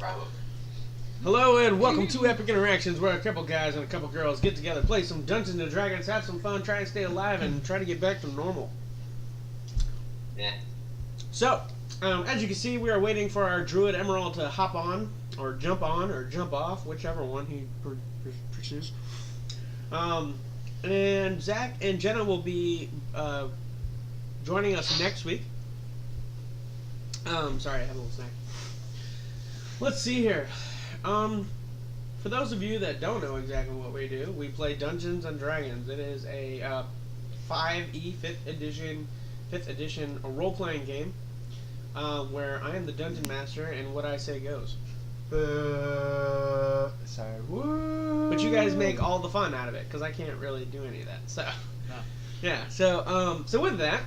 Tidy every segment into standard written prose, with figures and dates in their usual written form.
Probably. Hello and welcome to Epic Interactions, where a couple guys and a couple girls get together, play some Dungeons and Dragons, have some fun, try to stay alive, and try to get back to normal. Yeah. So, as you can see, we are waiting for our Druid Emerald to hop on, or jump off, whichever one he pursues. And Zach and Jenna will be joining us next week. Sorry, I had a little snack. Let's see here. For those of you that don't know exactly what we do, we play Dungeons and Dragons. It is a 5e 5th edition role-playing game where I am the dungeon master and what I say goes. Sorry. Woo. But you guys make all the fun out of it because I can't really do any of that. So No. yeah. So with that,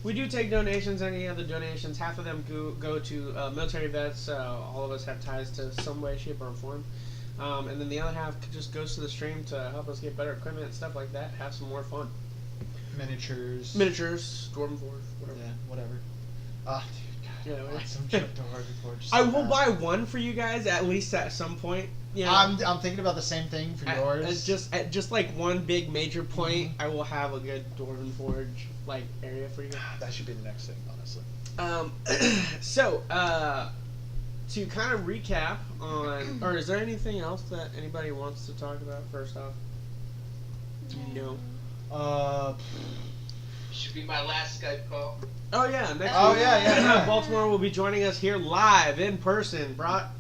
we do take donations. Any other donations, half of them go to military vets. All of us have ties to some way, shape, or form. And then the other half just goes to the stream to help us get better equipment and stuff like that. Have some more fun. Miniatures, Dwarven Forge, whatever. Yeah, whatever. Ah, dude, God, Yeah, I want some trip to Harvey Forge. I will buy one for you guys at least at some point. Yeah. I'm thinking about the same thing for yours. At just like one big major point, I will have a good Dwarven Forge like area for you. That should be the next thing, honestly. So, to kind of recap on, or is there anything else that anybody wants to talk about first off? No. Should be my last Skype call. Oh yeah, next Oh, week. yeah. Baltimore will be joining us here live in person, brought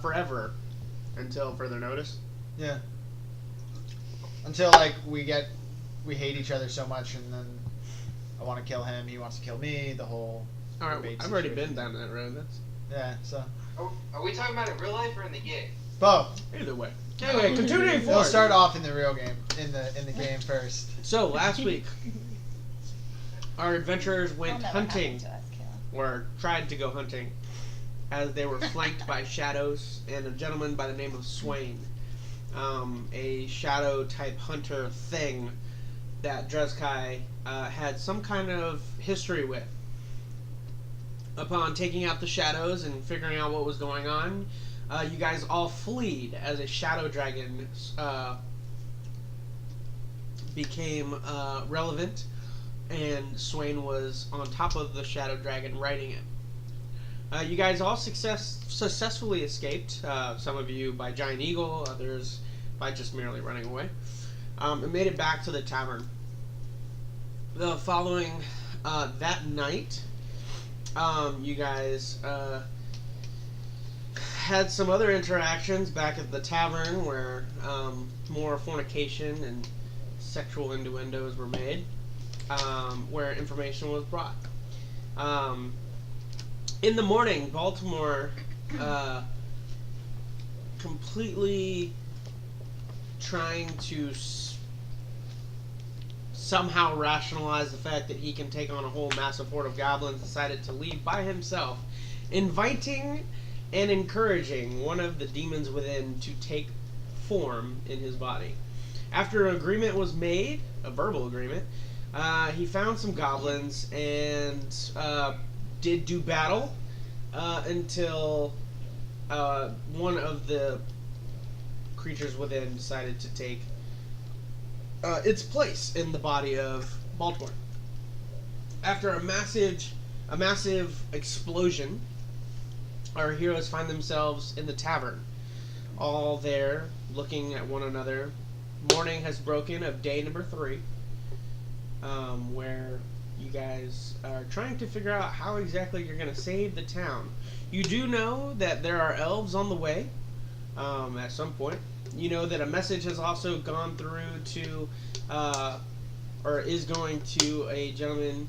forever until further notice. Yeah. Until like we hate each other so much, and then I want to kill him, he wants to kill me. The whole. All right, debate I've already situation. been down that road. That's Yeah. So. Are we talking about in real life or in the game? Both. either way. Anyway, continuing We'll forward. start off in the real game, in the game first. So last week, our adventurers went That'll never hunting, happen to us, Kayla. or tried to go hunting, as they were flanked by shadows and a gentleman by the name of Swain, a shadow type hunter thing that Drezkai had some kind of history with. Upon taking out the shadows and figuring out what was going on, you guys all fled as a shadow dragon became relevant, and Swain was on top of the shadow dragon riding it. You guys all successfully escaped, some of you by giant eagle, others by just merely running away, and made it back to the tavern. The following that night, you guys had some other interactions back at the tavern where more fornication and sexual innuendos were made, where information was brought. In the morning, Baltimore completely trying to somehow rationalize the fact that he can take on a whole massive horde of goblins, decided to leave by himself, inviting and encouraging one of the demons within to take form in his body. After an agreement was made, a verbal agreement, he found some goblins and did do battle until one of the creatures within decided to take its place in the body of Baltimore. After a massive explosion, our heroes find themselves in the tavern, all there looking at one another. Morning has broken of day number 3, where you guys are trying to figure out how exactly you're going to save the town. You do know that there are elves on the way at some point. You know that a message has also gone through to, or is going to a gentleman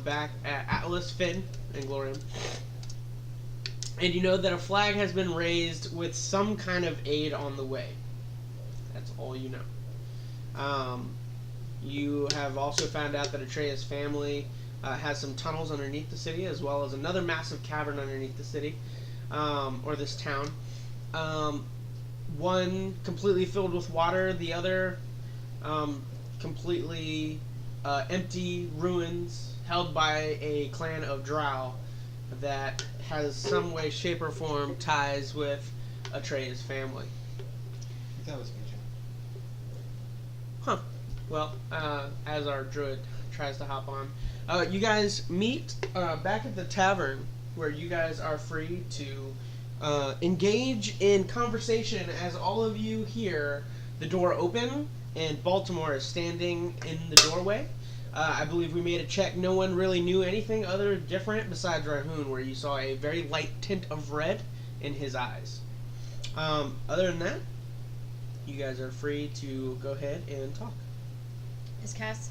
back at Atlas Finn and Glorium. And you know that a flag has been raised with some kind of aid on the way. That's all you know. You have also found out that Atreus' family has some tunnels underneath the city, as well as another massive cavern underneath the city, or this town. One completely filled with water, the other completely empty ruins held by a clan of drow that has some way, shape, or form ties with Atreus' family. I think that was me, Huh. Well, as our druid tries to hop on, you guys meet back at the tavern where you guys are free to engage in conversation as all of you hear the door open and Baltimore is standing in the doorway. I believe we made a check. No one really knew anything other different besides Rahoon, where you saw a very light tint of red in his eyes. Other than that, you guys are free to go ahead and talk. Is Cass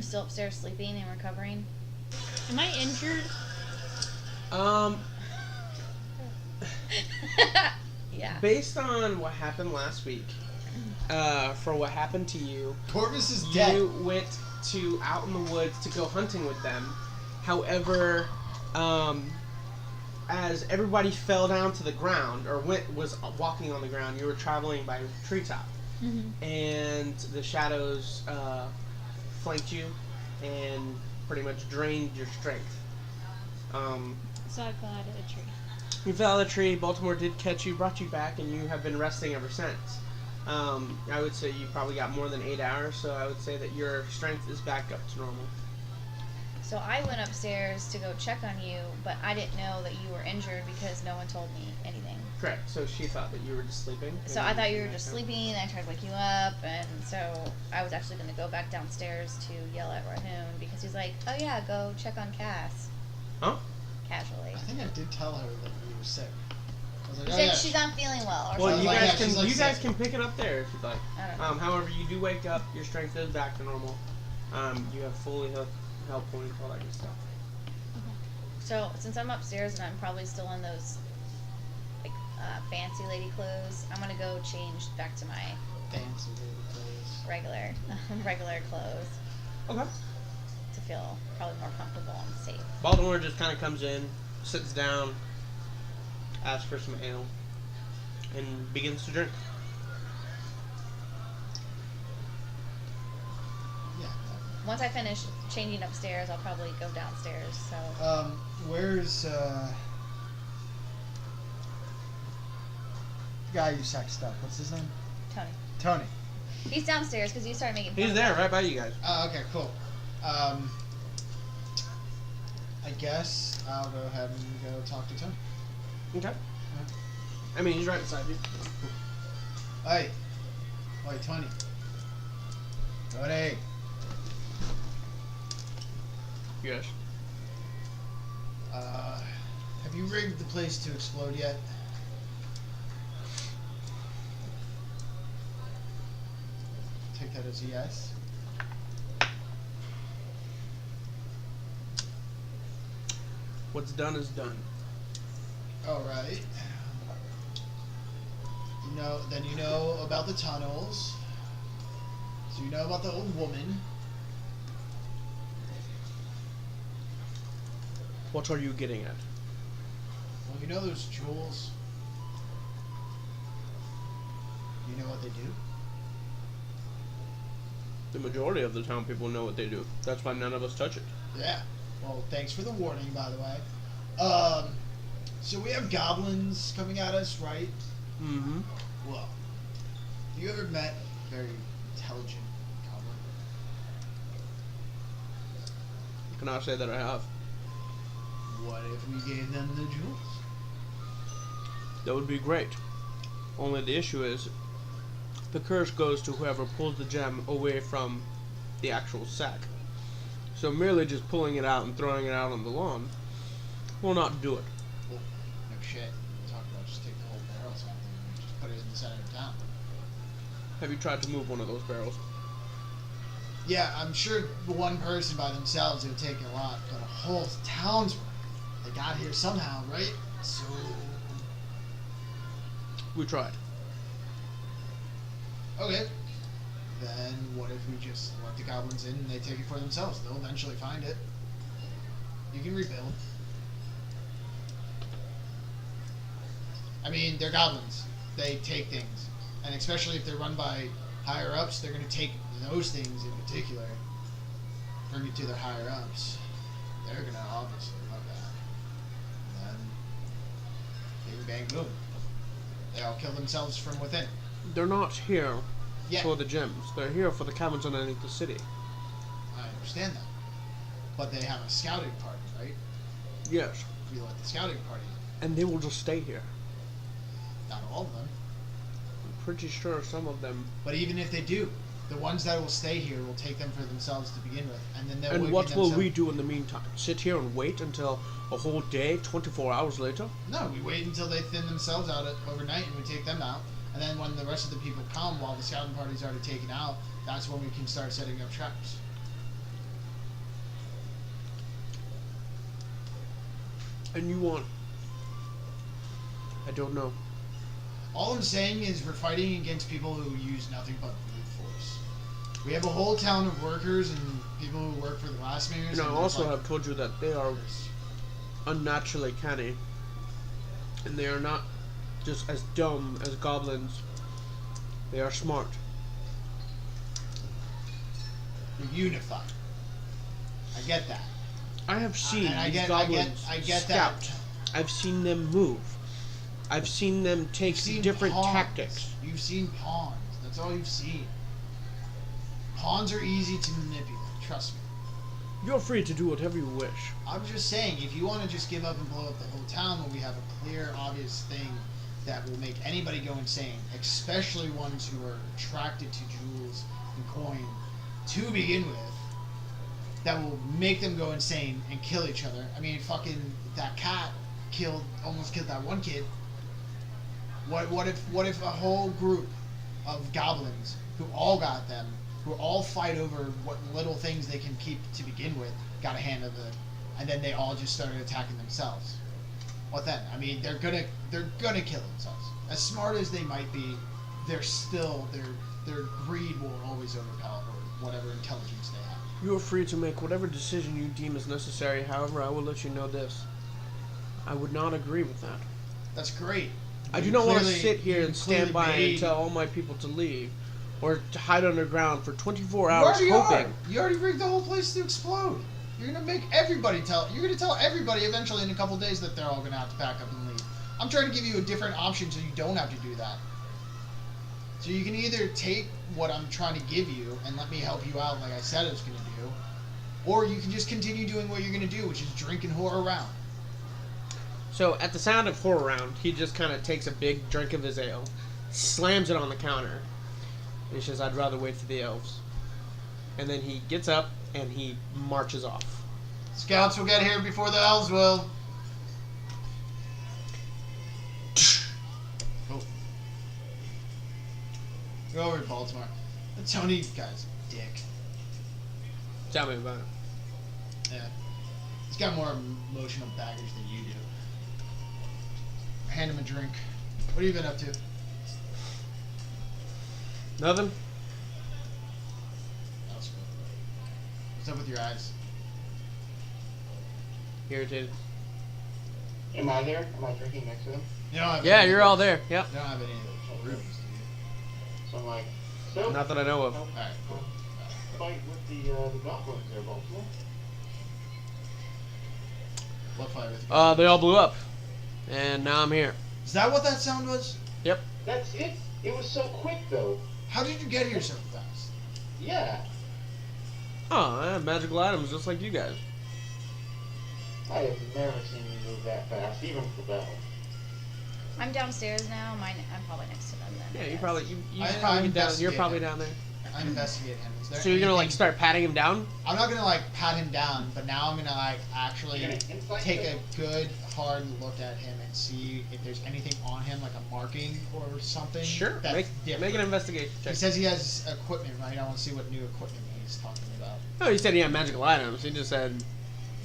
still upstairs sleeping and recovering? Am I injured? Yeah. Based on what happened last week, for what happened to you, Corvus is dead. you went out in the woods to go hunting with them. However, as everybody fell down to the ground or was walking on the ground, you were traveling by treetop, and the shadows flanked you and pretty much drained your strength. So I fell out of the tree. You fell out of the tree. Baltimore did catch you, brought you back, and you have been resting ever since. I would say you probably got more than 8 hours, so I would say that your strength is back up to normal. So I went upstairs to go check on you, but I didn't know that you were injured because no one told me anything. Correct. So she thought that you were just sleeping. So I thought you were just sleeping, and I tried to wake you up, and so I was actually going to go back downstairs to yell at Rahoon because he's like, oh yeah, go check on Cass. Huh? Casually. I think I did tell her that we were sick. I was like, He oh, said yeah. she's not feeling well. Or Well, something. you like, guys yeah, can she's like you guys sick. can pick it up there if you'd like. I don't know. However, you do wake up, your strength is back to normal. You have fully health points, all that good stuff. So since I'm upstairs and I'm probably still in those like fancy lady clothes, I'm gonna go change back to my Fancy baby clothes. regular clothes Okay. to feel probably more comfortable and safe. Baltimore just kind of comes in, sits down, asks for some ale, and begins to drink. Yeah. Once I finish changing upstairs, I'll probably go downstairs. So Where's the guy you sexed up? What's his name? Tony, Tony. he's downstairs because you started making. Fun He's of there, him. right by you guys. Oh, okay, cool. I guess I'll go ahead and go talk to Tony. Okay. I mean, he's right beside you. Hey. Hey, Tony. Tony. Yes. Have you rigged the place to explode yet? Take that as a yes. What's done is done. All right. Then you know about the tunnels. So you know about the old woman. What are you getting at? Well, you know those jewels. You know what they do? The majority of the town people know what they do. That's why none of us touch it. Yeah. Well, thanks for the warning, by the way. So we have goblins coming at us, right? Mm-hmm. Well, have you ever met a very intelligent goblin? I cannot say that I have. What if we gave them the jewels? That would be great. Only the issue is, the curse goes to whoever pulls the gem away from the actual sack. So merely just pulling it out and throwing it out on the lawn will not do it. Well, no shit. Talk about just take the whole barrel or something and just put it in the center of town. Have you tried to move one of those barrels? Yeah, I'm sure one person by themselves would take a lot, but a whole town's worth. They got here somehow, right? So We tried. okay. Then what if we just let the goblins in and they take it for themselves? They'll eventually find it. You can rebuild. I mean, they're goblins. They take things. And especially if they're run by higher ups, they're going to take those things in particular, bring it to their higher ups. They're going to obviously love that. And bing, bang, boom. They all kill themselves from within. They're not here Yeah, for the gems. They're here for the cabins underneath the city. I understand that. But they have a scouting party, right? Yes. We let the scouting party in. And they will just stay here. Not all of them. I'm pretty sure some of them. But even if they do, the ones that will stay here will take them for themselves to begin with. And then they'll And awaken what will we themselves. do in the meantime? Sit here and wait until a whole day, 24 hours later? No, we wait until they thin themselves out overnight and we take them out. And then when the rest of the people come, while the scouting party's already taken out, that's when we can start setting up traps. And you want... I don't know. All I'm saying is we're fighting against people who use nothing but brute force. We have a whole town of workers and people who work for the glassmakers. And I there's also like- have told you that they are unnaturally canny. And they are not just as dumb as goblins. They are smart. We're unified. I get that. I have seen And I these get goblins that. scout. I've seen them move. I've seen them take You've seen different pawns. tactics. You've seen pawns. That's all you've seen. Pawns are easy to manipulate. Trust me. You're free to do whatever you wish. I'm just saying, if you want to just give up and blow up the whole town when we have a clear, obvious thing that will make anybody go insane, especially ones who are attracted to jewels and coin to begin with, that will make them go insane and kill each other. I mean, fucking that cat almost killed that one kid. What if a whole group of goblins who all got them, who all fight over what little things they can keep to begin with, got a hand of it, and then they all just started attacking themselves? What then? I mean, they're gonna kill themselves. As smart as they might be, they're still their greed will always overpower whatever intelligence they have. You are free to make whatever decision you deem is necessary. However, I will let you know this. I would not agree with that. That's great. I do You not want to clearly- sit here you and stand by clearly and tell all my people to leave, or to hide underground for 24 You hours already hoping. are. You already rigged the whole place to explode. You're gonna make everybody tell. You're gonna tell everybody eventually in a couple days that they're all gonna have to pack up and leave. I'm trying to give you a different option so you don't have to do that. So you can either take what I'm trying to give you and let me help you out like I said I was gonna do, or you can just continue doing what you're gonna do, which is drink and whore around. So at the sound of horror round, he just kind of takes a big drink of his ale, slams it on the counter, and he says, "I'd rather wait for the elves." And then he gets up and he marches off. Scouts will get here before the elves will. Oh. Go over to Baltimore. The Tony guy's a dick. Tell me about it. Yeah. He's got more emotional baggage than you do. Hand him a drink. What have you been up to? Nothing? That's good. What's up with your eyes? Irritated. Am I there? Am I drinking next to him? You don't have Yeah, any of you're all those- there. Yep. You don't have any of those rubies, do you? So I'm like, so Not that I know of. Alright, cool. fight with the goblins there, Baltimore. What fight with you? They all blew up. And now I'm here. Is that what that sound was? Yep. That's it. It was so quick though. How did you get here so fast? Yeah. Oh, I have magical items just like you guys. I have never seen you move that fast, even for battle. I'm downstairs now. I'm probably next to them then. Yeah, I you guess. probably you I probably get down. You're investigate probably him. down there. I investigate him. Is there So you're gonna like anything- start patting him down? I'm not gonna like pat him down, but now I'm gonna like actually Yeah, insight take check. a good hard look at him and see if there's anything on him, like a marking or something. Sure. That's Make different. an investigation He check. says he has equipment, right? I want to see what new equipment he's talking about. No, he said he had magical items. He just said,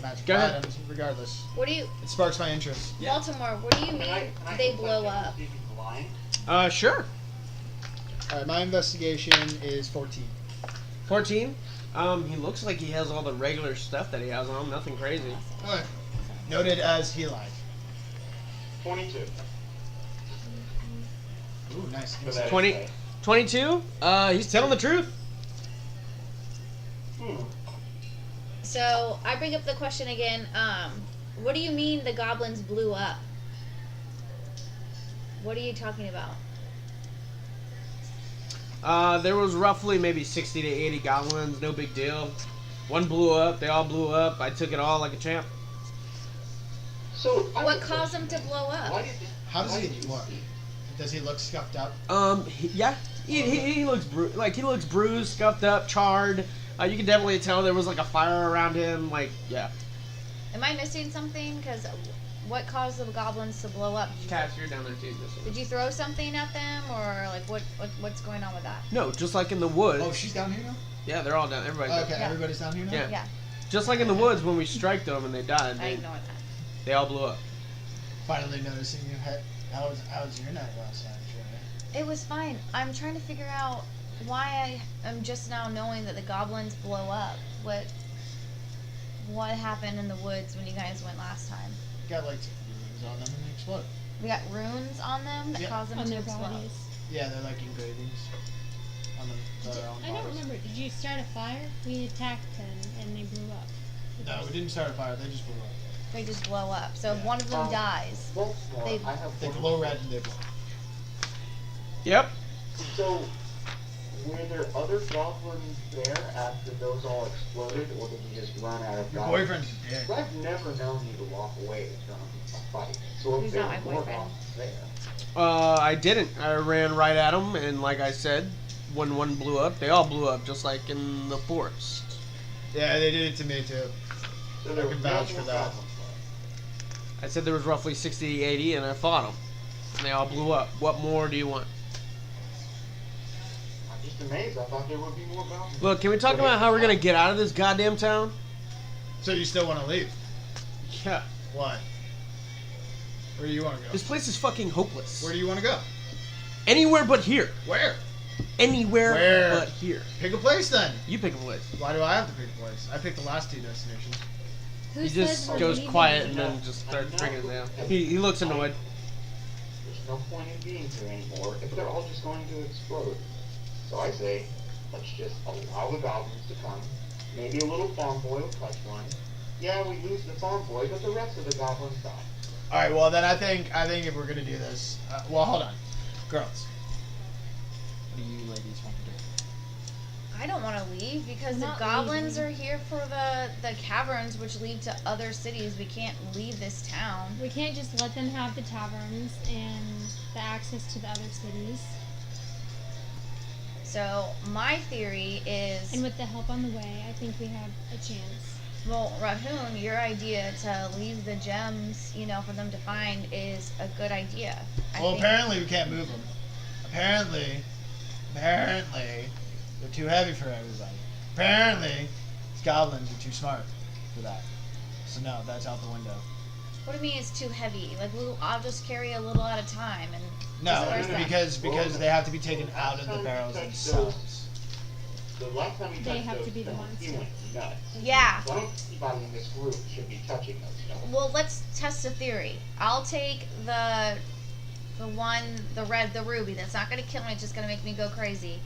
Magic Go ahead. items, regardless. What do you, It sparks my interest. Baltimore? What do you mean Can I they insight blow check to up? see if he's lying? sure. Alright, my investigation is 14. 14. He looks like he has all the regular stuff that he has on him. Nothing crazy. Okay. Noted as he lied. 22. Ooh, nice. For that 20. insight. 22. He's telling the truth. Hmm. So I bring up the question again. What do you mean the goblins blew up? What are you talking about? There was roughly maybe 60 to 80 goblins. No big deal. One blew up. They all blew up. I took it all like a champ. So What caused them to blow up? How does he look? Does he look scuffed up? Yeah. He looks he looks bruised, scuffed up, charred. You can definitely tell there was like a fire around him. Like, yeah. Am I missing something? Because what caused the goblins to blow up? Cass, you're down there too. Did you throw something at them, or like what's going on with that? No, just like in the woods. Oh, she's down here now? Yeah, they're all down. Everybody's Okay, down. everybody's down here now? Yeah. Yeah, Just like in the woods when we striked them and they died. I ignored that. They all blew up. Finally noticing you. How was your night last night, Joey? It was fine. I'm trying to figure out why I am just now knowing that the goblins blow up. What happened in the woods when you guys went last time? Got like runes on them and they explode. We got runes on them that Yeah. cause them On to their explode. bodies. Yeah, they're like engravings on them. Their own I don't bodies. remember. Did you start a fire? We attacked them and they blew up. No, we didn't start a fire. They just blew up. They just blow up. So if one of them dies, They- I have They one glow red and they blow. Yep. So, were there other goblins there after those all exploded, or did you just run out of Your goblins? boyfriend's a dick. I've never known you to walk away from a fight. So if Who's there not were my more boyfriend? goblins there, I didn't. I ran right at them, and like I said, when one blew up, they all blew up, just like in the forest. Yeah, they did it to me too. so there I can were vouch no for more that. goblins left. I said there was roughly 60 to 80, and I fought them. And they all blew up. What more do you want? I'm just amazed. I thought there would be more goblins. Look, can we talk about how we're gonna get out of this goddamn town? So you still want to leave? Yeah. Why? Where do you want to go? This place is fucking hopeless. Where do you want to go? Anywhere but here. Where? Anywhere Where? but here. Pick a place then. You pick a place. Why do I have to pick a place? I picked the last two destinations. Who He says just we're goes leaving? quiet and then just starts drinking it down. He looks annoyed. There's no point in being here anymore if they're all just going to explode. So I say, let's just allow the goblins to come. Maybe a little farm boy will catch one. Yeah, we lose the farm boy, but the rest of the goblins die. All right. Well, then I think if we're gonna do this, well, hold on, girls. What do you ladies want to do? I don't want to leave because I'm the not goblins leaving. are here for the caverns, which lead to other cities. We can't leave this town. We can't just let them have the taverns and the access to the other cities. So my theory is, And with the help on the way, I think we have a chance. well, Rahun, your idea to leave the gems, for them to find is a good idea. I Well, think- apparently we can't move them. Apparently, they're too heavy for everybody. Apparently, these goblins are too smart for that. So no, that's out the window. What do you mean it's too heavy? Like, I'll just carry a little at a time and. No, disperse them. because they have to be taken out of the barrels themselves. The last time we They touched have to those be the stones, ones he to- went nuts. Yeah. So I don't think anybody in this group should be touching those stones. Well, let's test a theory. I'll take the ruby. That's not gonna kill me. It's just gonna make me go crazy.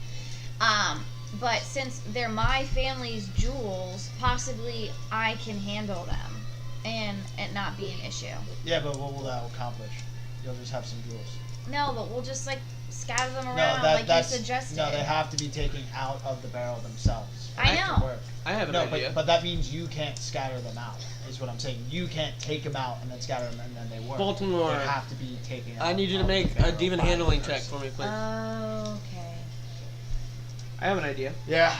But since they're my family's jewels, possibly I can handle them, and it not be an issue. Yeah, but what will that accomplish? You'll just have some jewels. No, but we'll just scatter them No, around like you suggested. No, they have to be taken out of the barrel themselves. for I it to know. work. I have an No, idea. but that means you can't scatter them out. Is what I'm saying. You can't take them out and then scatter them and then they work. Baltimore, They have to be taken out. I need you to of make the a barrel demon by handling the check person. for me, please. Okay. I have an idea. Yeah.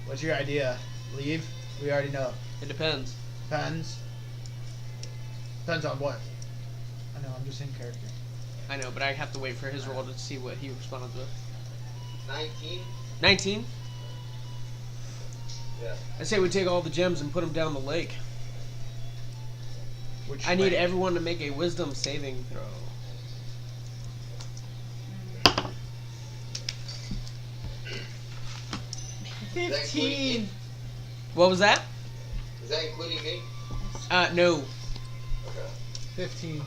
What's your idea? Leave? We already know. It depends. Depends. Depends on what? I know, I'm just in character. I know, but I have to wait for his roll to see what he responds with. 19? 19? Yeah. I say we take all the gems and put them down the lake. Which I need way? everyone to make a wisdom saving throw. Is that including me? What was that? Is that including me? No. Okay. 15.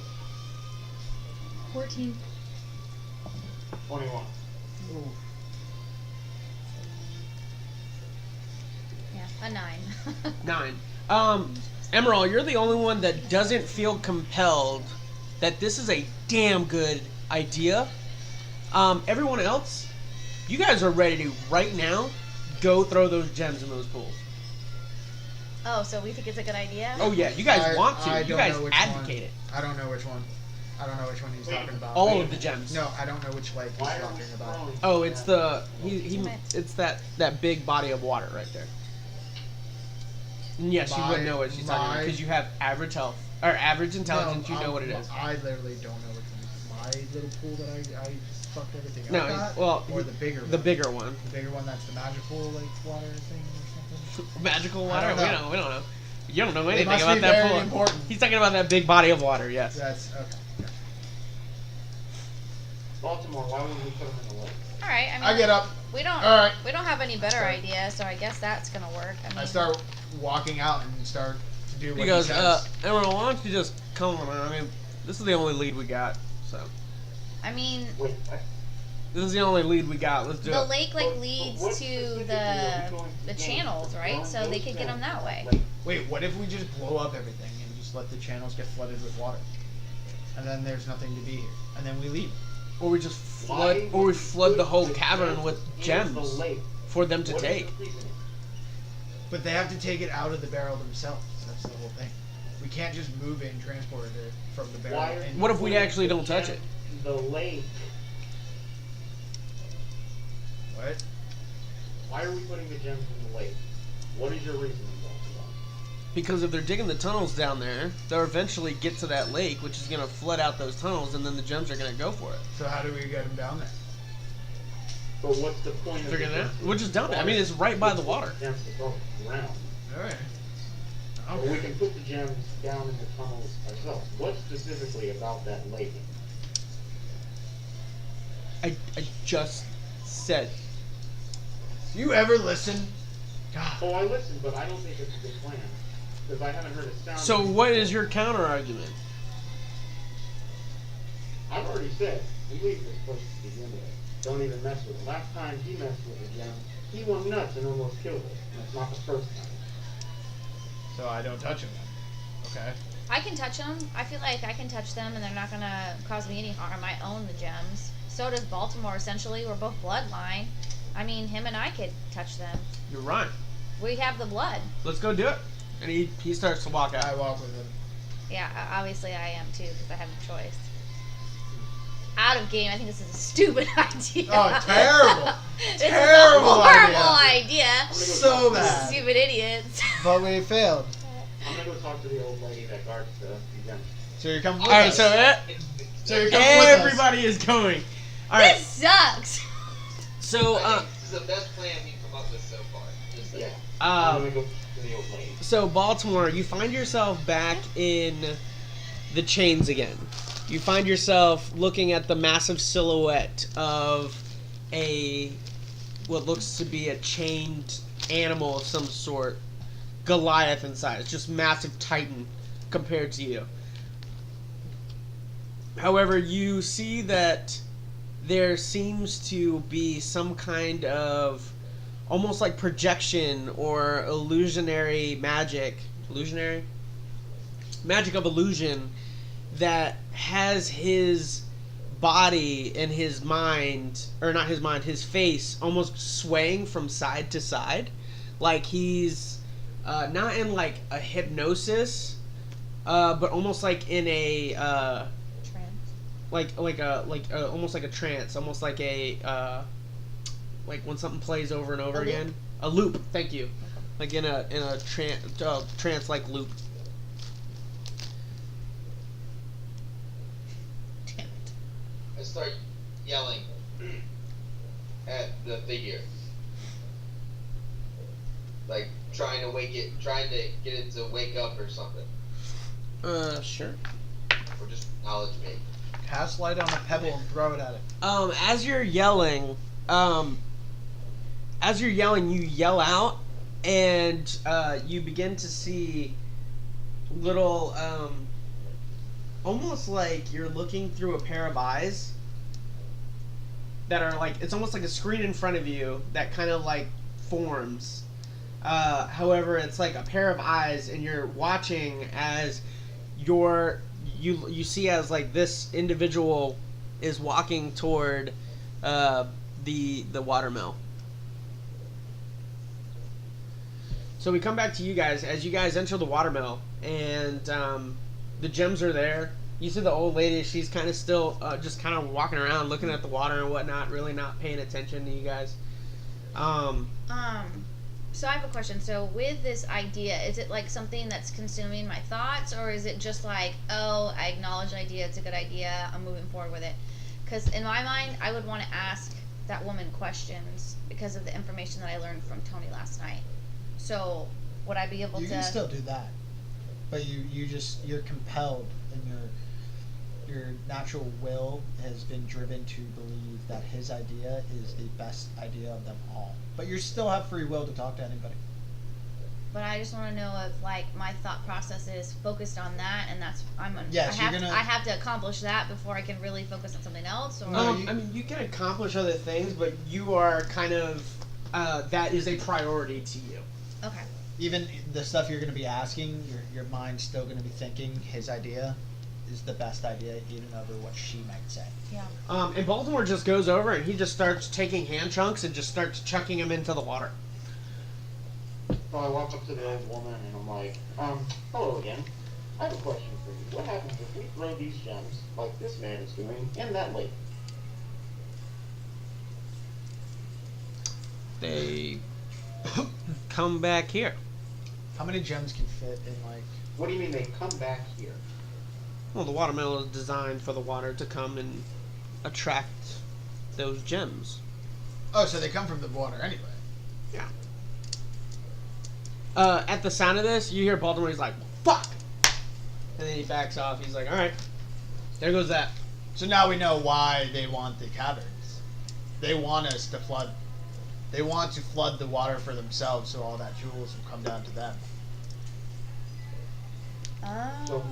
14. 21. Ooh. Yeah, a 9. 9. Emerald, you're the only one that doesn't feel compelled that this is a damn good idea. Everyone else, you guys are ready to, right now, go throw those gems in those pools. Oh, so we think it's a good idea? Oh yeah, you guys want to. I You don't guys know which advocate one. it. I don't know which one. I don't know which one he's talking about. All of the gems. No, I don't know which lake he's Why are talking we about. throwing Oh, it's that? the Damn it. it's that big body of water right there. And yes, you would know what she's talking about because you have average health or average intelligence. No, you know what it is. I literally don't know which one. My little pool that I fucked everything No, up at? well, Or the bigger one? The bigger one. The bigger one that's the magical like water thing or something? Magical I water? don't know. We don't know. You don't know It anything must about be that very pool. important. He's talking about that big body of water. Yes. That's okay. Yeah. Baltimore, why would we put them in the lake? All right. I mean, I get up. We don't. All right. We don't have any better Start. idea, so I guess that's gonna work. I mean, I start walking out and start to do what He goes, he says. Emerald, why don't you just come on? I mean, this is the only lead we got. So I mean, Wait, what? this is the only lead we got. Let's do the it. lake like But leads what to specifically the are we going to the gain channels, from right? throwing So they those could get them gems that way. in the lake? Wait, what if we just blow up everything and just let the channels get flooded with water? And then there's nothing to be here. And then we leave. Or we just Why flood, or we would flood the put whole the cavern with in gems the lake? for them to What is take. the reasoning? But they have to take it out of the barrel themselves. That's the whole thing. We can't just move it and transport it from the barrel. Why are in. you What if we putting actually the don't touch gem it? in the lake. What? Why are we putting the gems in the lake? What is your reasoning, Baltimore? Because if they're digging the tunnels down there, they'll eventually get to that lake, which is going to flood out those tunnels, and then the gems are going to go for it. So how do we get them down there? But what's the point of Figure the that out. gems? We'll just dump it. I mean, it's right by the water. Gems above ground. Alright. Or we can put the gems down in the tunnels ourselves. What specifically about that lake? I just said. Do you ever listen? God. Oh, I listened, but I don't think it's a good plan. Because I haven't heard a sound. So what is your counter argument? I've already said, we leave this place to begin with. Don't even mess with it. Last time he messed with the gem, he went nuts and almost killed us. And it's not the first time. So I don't touch them then. Okay. I can touch them. I feel like I can touch them, and they're not gonna cause me any harm. I own the gems. So does Baltimore. Essentially, we're both bloodline. I mean, him and I could touch them. You're right. We have the blood. Let's go do it. And he starts to walk I out. walk with him. Yeah, obviously I am too, because I have no choice. Out of game, I think this is a stupid idea. Oh, terrible. This Terrible is a horrible idea. So bad. Stupid idiots. But we failed. I'm gonna go talk to the old lady that guards the gem. So you're coming with All right, us. so So you're coming with us. everybody is going. All right. This sucks. So I think this is the best plan we've come up with so far. Just saying. Yeah. I'm uh, gonna go to the old lady. so Baltimore, you find yourself back in the chains again. You find yourself looking at the massive silhouette of what looks to be a chained animal of some sort, Goliath inside. It's just massive titan compared to you. However, you see that there seems to be some kind of almost like projection or illusionary magic. Illusionary? Magic of illusion that has his body and his mind, or not his mind, his face almost swaying from side to side. Like he's not in like a hypnosis, but almost like in a almost like a trance, almost like a like when something plays over and over again. A loop. Thank you. Like in a trance like loop. Damn it. I start yelling at the figure. Like trying to get it to wake up or something. Sure. Or just acknowledge me. Cast light on a pebble and throw it at it. As you're yelling, you yell out, and you begin to see little, almost like you're looking through a pair of eyes that are like, it's almost like a screen in front of you that kind of like forms. However, it's like a pair of eyes, and you're watching as you see as like this individual is walking toward the watermill. So we come back to you guys as you guys enter the watermill, and the gems are there. You see the old lady; she's kind of still just kind of walking around, looking at the water and whatnot, really not paying attention to you guys. So I have a question. So with this idea, is it like something that's consuming my thoughts, or is it just like, oh, I acknowledge the idea, it's a good idea, I'm moving forward with it? Because in my mind, I would want to ask that woman questions because of the information that I learned from Tony last night. So would I be able to? You can still do that, but you're compelled, and your natural will has been driven to believe that his idea is the best idea of them all. But you still have free will to talk to anybody. But I just want to know if like my thought process is focused on that, and that's Yes, I have to accomplish that before I can really focus on something else. Or I mean, you can accomplish other things, but you are kind of that is a priority to you. Okay. Even the stuff you're going to be asking, your mind's still going to be thinking his idea is the best idea, even over what she might say. Yeah. And Baltimore just goes over and he just starts taking hand chunks and just starts chucking them into the water. So I walk up to the old woman and I'm like, hello again. I have a question for you. What happens if we throw these gems, like this man is doing, in that lake? They come back here. How many gems can fit in, like... What do you mean they come back here? Well, the watermill is designed for the water to come and attract those gems. Oh, so they come from the water anyway. Yeah. At the sound of this, you hear Baltimore, he's like, fuck! And then he backs off. He's like, alright, there goes that. So now we know why they want the caverns. They want us to flood. They want to flood the water for themselves so all that jewels will come down to them. Oh. So,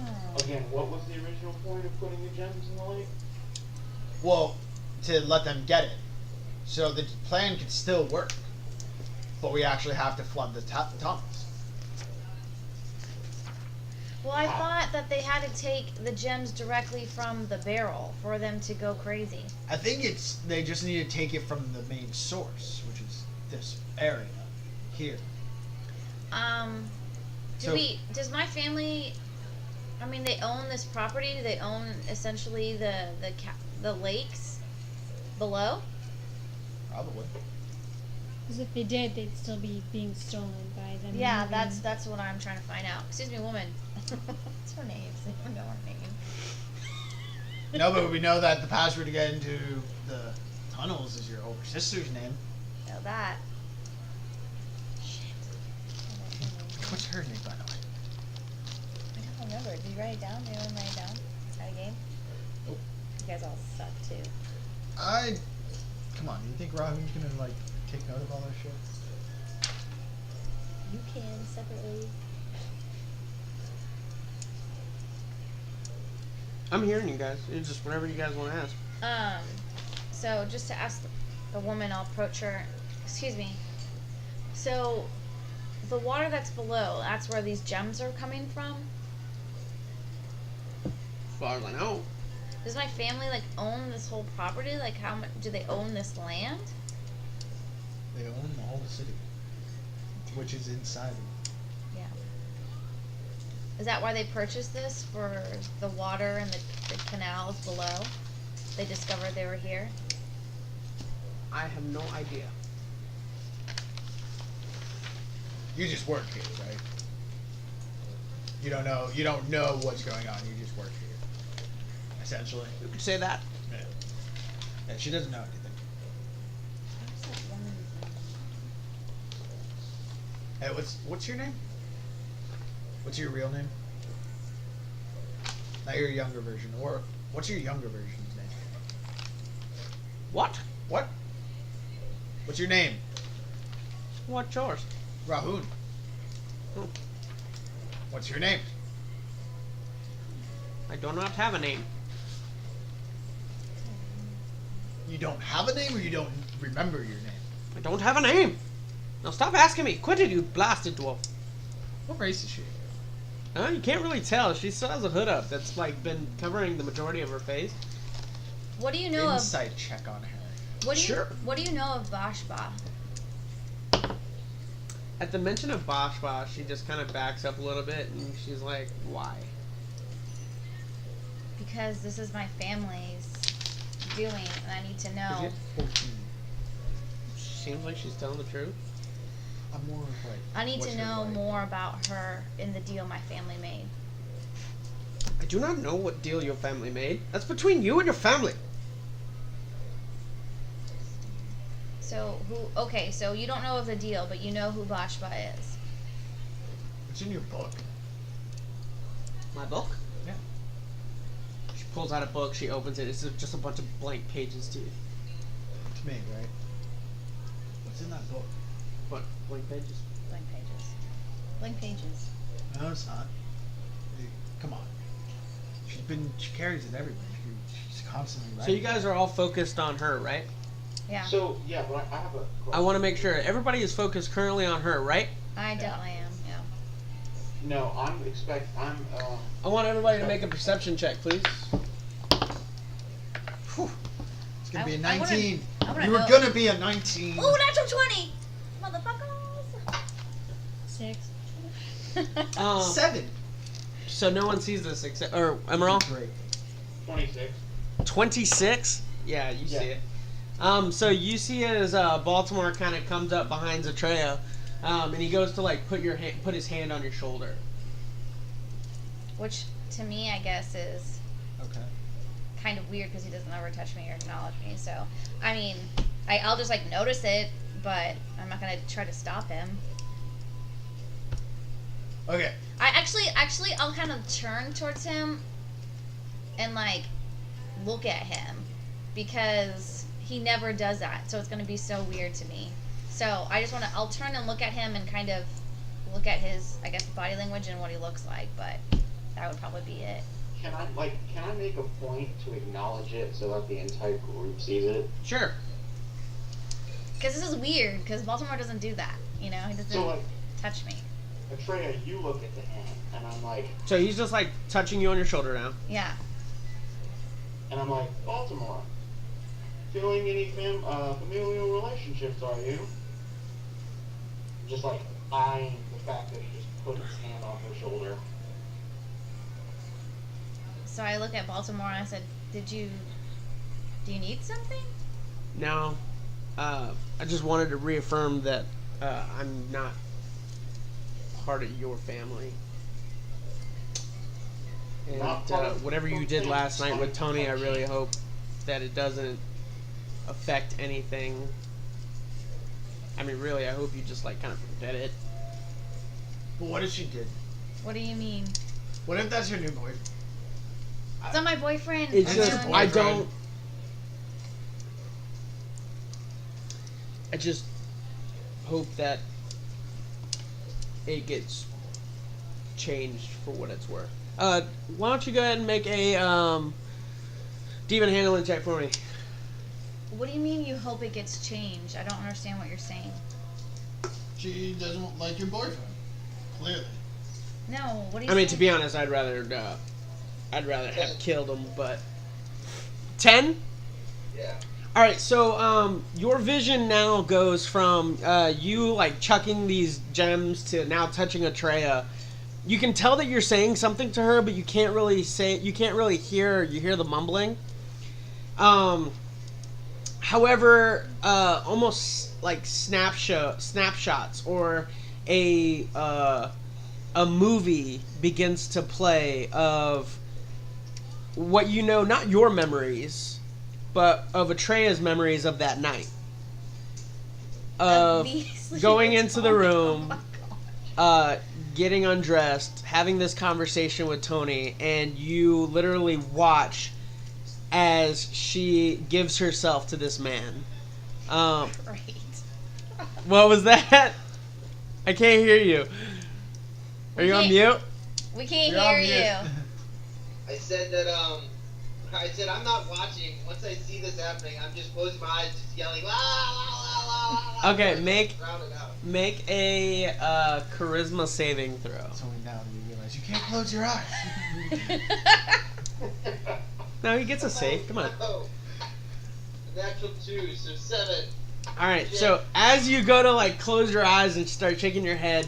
again, what was the original point of putting the gems in the lake? Well, to let them get it. So the plan could still work. But we actually have to flood the tunnels. Well, I thought that they had to take the gems directly from the barrel for them to go crazy. I think they just need to take it from the main source, which is this area here. Does my family, I mean, they own this property? Do they own essentially the lakes below? Probably. Because if they did, they'd still be being stolen by them. Yeah, moving. that's what I'm trying to find out. Excuse me, woman. What's her name? I don't know her name. No, but we know that the password to get into the tunnels is your older sister's name. Know that. Shit. I don't know. What's her name, by the way? I don't remember. Did you write it down? Did anyone write it down? Is that a game? Nope. You guys all suck too. Come on, you think Robin's gonna, like, take note of all that shit? You can separately. I'm hearing you guys. It's just whatever you guys want to ask. So just to ask the woman, I'll approach her. Excuse me. So, the water that's below, that's where these gems are coming from? As far as I know. Does my family, like, own this whole property? Like, how much, do they own this land? They own the whole city, which is inside of it. Yeah. Is that why they purchased this? For the water and the canals below? They discovered they were here? I have no idea. You just work here, right? You don't know what's going on, you just work here. Essentially. You could say that. Yeah. Yeah, she doesn't know anything. Hey, what's your name? What's your real name? Not your younger version, or what's your younger version's name? What? What? What's your name? What's yours? Rahun. Oh. What's your name? I do not have a name. You don't have a name, or you don't remember your name? I don't have a name. Now stop asking me. Quit it, you blasted dwarf. What race is she? You can't really tell. She still has a hood up that's like been covering the majority of her face. What do you know Insight check on her. What do you Sure. What do you know of Bashba? At the mention of Bashba, she just kind of backs up a little bit and she's like, "Why?" Because this is my family's doing, and I need to know. 14. Seems like she's telling the truth. I'm more like. I need what's to her know like? more about her in the deal my family made. I do not know what deal your family made. That's between you and your family. So okay, so you don't know of the deal, but you know who Bashba is. It's in your book. My book? Yeah. She pulls out a book, she opens it, it's just a bunch of blank pages, dude. To me, right? What's in that book? What? Blank pages? Blank pages. Blank pages. No, it's not. Hey, come on. She carries it everywhere. She's constantly writing. So you guys are all focused on her, right? Yeah. So, yeah, but I have a question. I want to make sure everybody is focused currently on her, right? I definitely am. Yeah. No, I want everybody to make a perception check, please. Whew. It's gonna be a I wanna- 19. I wanna You were know- gonna be a 19. Oh, natural 20, motherfuckers! 6. 7. So no one sees this except, or am I wrong? Great. 26. 26? Yeah, you see it. So you see it as Baltimore kind of comes up behind Zatrea, and he goes to like put his hand on your shoulder. Which to me, I guess, is Okay. kind of weird because he doesn't ever touch me or acknowledge me. So, I mean, I'll just like notice it, but I'm not gonna try to stop him. Okay. I actually, I'll kind of turn towards him and like look at him because he never does that. So it's gonna be so weird to me. So I'll turn and look at him and kind of look at his, I guess, body language and what he looks like. But that would probably be it. Can I make a point to acknowledge it so that the entire group sees it? Sure. Because this is weird. Because Baltimore doesn't do that. You know, he doesn't So, like, touch me. Atreya, you look at the hand, and I'm like, So he's just like touching you on your shoulder now. Yeah. Baltimore, feeling any familial relationships, are you? Just like eyeing the fact that he just put his hand on her shoulder. So I look at Baltimore and I said, do you need something? No. I just wanted to reaffirm that I'm not part of your family. And Not part of whatever you your did family. last night with Tony, I really hope that it doesn't affect anything. I mean, really, I hope you just like kind of forget it. But what if she did? What do you mean? What if that's your new boyfriend? It's not my boyfriend. It's It's just your I boyfriend. don't. I just hope that it gets changed for what it's worth. Why don't you go ahead and make a demon handling check for me? What do you mean you hope it gets changed? I don't understand what you're saying. She doesn't like your boyfriend. Clearly. No, what do you I mean, saying? to be honest, I'd rather have killed him, but 10. Yeah. All right, so your vision now goes from you like chucking these gems to now touching Atreya. You can tell that you're saying something to her, but you can't really say. You can't really hear. You hear the mumbling. However, almost like snapshots or a movie begins to play of what you know, not your memories, but of Atreya's memories of that night. Of going into the room, getting undressed, having this conversation with Tony, and you literally watch as she gives herself to this man. Great. What was that? I can't hear you. Are you on mute? We can't You're on hear mute. you. I said that I said I'm not watching. Once I see this happening, I'm just closing my eyes, just yelling, la la la Okay, make Drown it out. make a charisma saving throw. It's only now that you realize you can't close your eyes. No, he gets a save. Come on. No. Natural 2, so 7. All right. So as you go to like close your eyes and start shaking your head,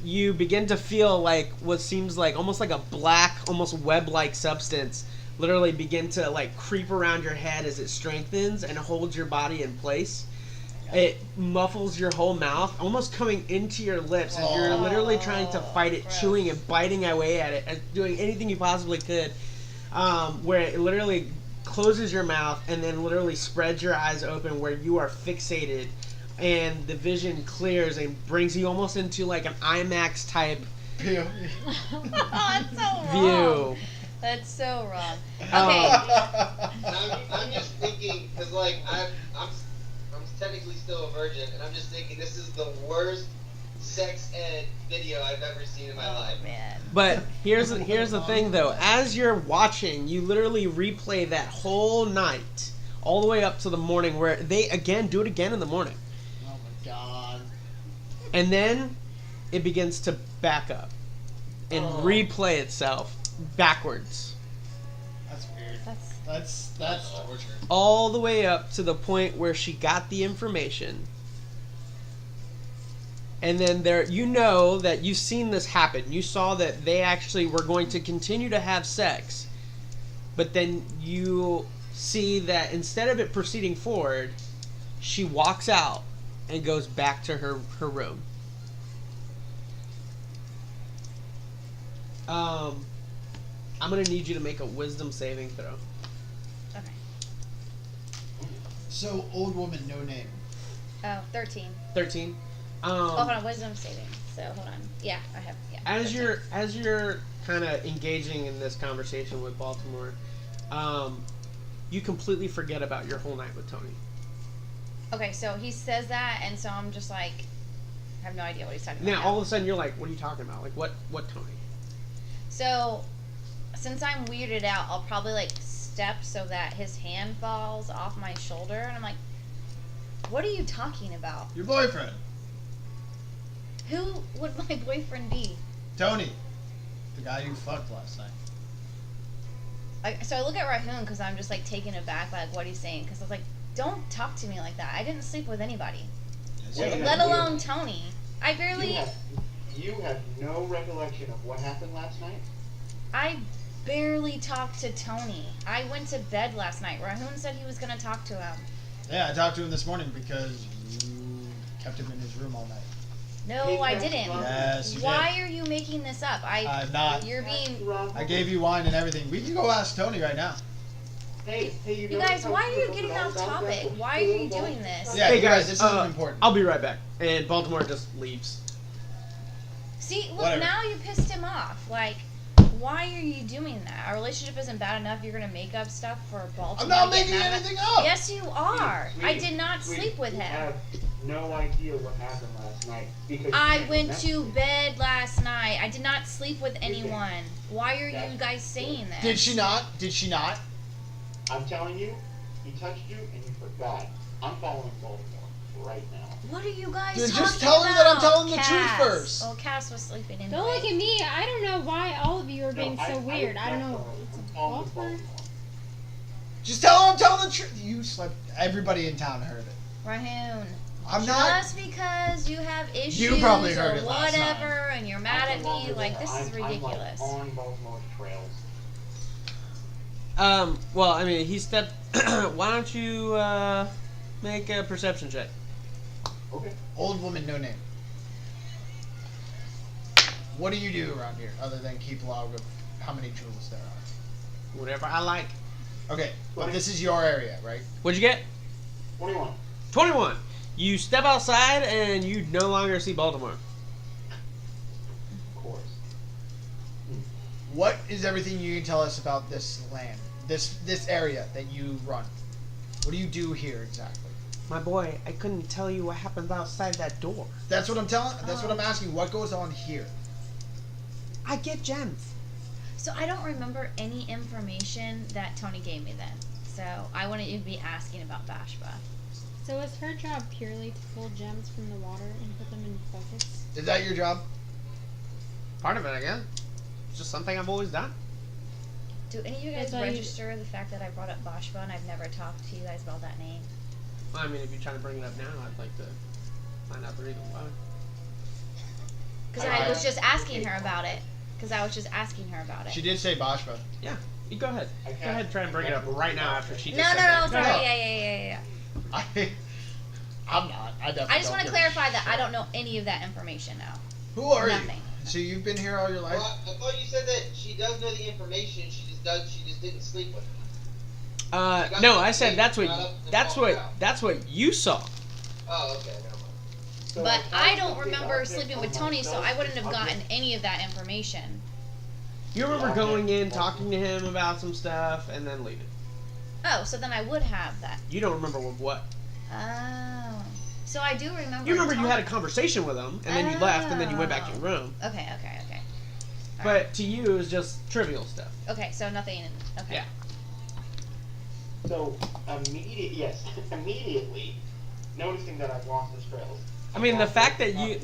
you begin to feel like what seems like almost like a black, almost web-like substance literally begin to like creep around your head as it strengthens and holds your body in place. It muffles your whole mouth, almost coming into your lips as you're literally trying to fight it, chewing and biting away at it, and doing anything you possibly could. Where it literally closes your mouth and then literally spreads your eyes open where you are fixated, and the vision clears and brings you almost into like an IMAX type Oh, that's so wrong. view. That's so wrong. Um, Okay. I'm just thinking, because like I'm technically still a virgin, and I'm just thinking this is the worst sex ed video I've ever seen in my life. Oh, man. But here's the thing though. As you're watching, you literally replay that whole night, all the way up to the morning, where they again do it again in the morning, Oh my god. and then it begins to back up and replay itself backwards, That's weird. That's That's torture. all the way up to the point where she got the information. And then you know that you've seen this happen. You saw that they actually were going to continue to have sex. But then you see that instead of it proceeding forward, she walks out and goes back to her room. I'm going to need you to make a wisdom saving throw. Okay. So, old woman, no name. Oh, 13. 13. Hold on, wisdom saving. So hold on. Yeah, I have. Yeah. As 13. you're kind of engaging in this conversation with Baltimore, you completely forget about your whole night with Tony. Okay, so he says that, and so I'm just like, I have no idea what he's talking about. Now all of a sudden you're like, what are you talking about? Like what Tony? So, since I'm weirded out, I'll probably like step so that his hand falls off my shoulder, and I'm like, what are you talking about? Your boyfriend, Who would my boyfriend be? Tony. The guy you fucked last night. So I look at Rahoon because I'm just like taken aback by like what he's saying, because I was like, don't talk to me like that. I didn't sleep with anybody, Wait, let alone Tony. I barely. You have no recollection of what happened last night? I barely talked to Tony. I went to bed last night. Rahoon said he was going to talk to him. Yeah, I talked to him this morning because you kept him in his room all night. No, I didn't. Yes, you Why did. are you making this up? I'm not. You're being. I gave you wine and everything. We can go ask Tony right now. Hey, You guys, why are you getting off topic? Why are you doing this? Yeah, Hey guys, guys, this isn't important. I'll be right back. And Baltimore just leaves. See, look, Whatever. now you pissed him off. Like, why are you doing that? Our relationship isn't bad enough. You're gonna make up stuff for Baltimore. I'm not to get making mad at? anything up. Yes, you are. I did not We sleep with him. have no idea what happened last night because you I can't went remember to it. bed last night. I did not sleep with did. anyone. Why are you That's guys saying this? Did she not? Did she not? I'm telling you, he touched you and you forgot. I'm following Baltimore right now. What are you guys Dude, talking just tell her that I'm about? telling the truth Cass. first. Oh, Cass was sleeping in Don't look at me. I don't know why all of you are being so weird. I don't know. It's I'm following Baltimore. Baltimore. Just tell her I'm telling the truth. You slept. Everybody in town heard it. Rahoon. I'm not. Just because you have issues You probably heard or it last night. whatever, and you're mad at I'm no me, longer like there. this is I'm ridiculous. like on Baltimore's trails. Well, I mean, he stepped. Why don't you make a perception check? Okay. Old woman, no name. What do you do around here other than keep log of how many jewels there are? Whatever I like. Okay, but this is your area, right? What'd you get? 21. 21. You step outside and you no longer see Baltimore. Of course. What is everything you can tell us about this land, this area that you run? What do you do here exactly? My boy, I couldn't tell you what happens outside that door. That's what I'm telling. That's what I'm asking. What goes on here? I get gems. So I don't remember any information that Tony gave me then. So I wouldn't even be asking about Bashba. So is her job purely to pull gems from the water and put them in buckets? Is that your job? Part of it, I guess. It's just something I've always done. Do any of you guys That's all you- register the fact that I brought up Bashba and I've never talked to you guys about that name? Well, I mean, if you're trying to bring it up now, I'd like to find out the reason why. Because I was just asking her about it. She did say Bashba. Yeah, you go ahead. I Go can't- ahead and try and bring it up right now after she No, just no, said no, that. sorry. No, no. Yeah. I'm not. I definitely I just don't want to give a clarify that shit. I don't know any of that information now. Who are Nothing. you? So you've been here all your life? Well, I thought you said that she does know the information. She just didn't sleep with it. No, I said that's what you saw. Oh, okay, never mind. So But I I don't something remember out there sleeping for with Tony, so myself. I wouldn't have I'll gotten just- any of that information. You remember going in, talking to him about some stuff, and then leaving. Oh, so then I would have that. You don't remember what. Oh. So I do remember. You remember you had a conversation with him, and then you left, and then you went back to your room. Okay. But to you, it was just trivial stuff. Okay, so nothing. Okay. Yeah. So immediately, noticing that I've lost the trails. I mean, the fact that you...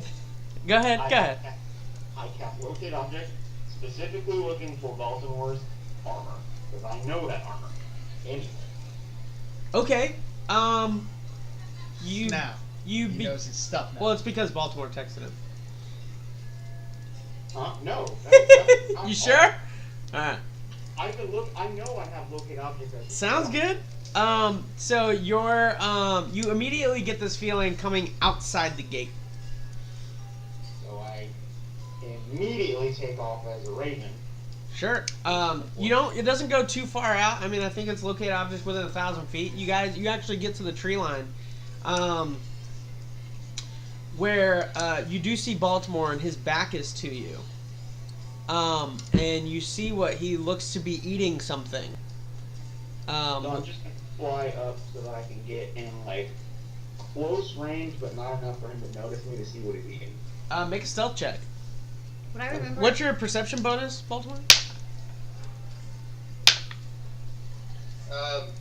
Go ahead. I cast locate object, specifically looking for Baltimore's armor, because I know that armor anyway. Okay. You... Now. You He be... knows his stuff now. Well, it's because Baltimore texted him. No. I'm You sure? Alright. I know I have locate object. As Sounds good. So you're, you immediately get this feeling coming outside the gate. So I immediately take off as a raven. Sure. You don't, it doesn't go too far out. I mean, I think it's locate objects within 1,000 feet. You actually get to the tree line. Where, you do see Baltimore and his back is to you. And you see what he looks to be eating something. So I'm just gonna fly up so that I can get in like close range, but not enough for him to notice me to see what he's eating. Make a stealth check. What I remember. What's your perception bonus, Baltimore?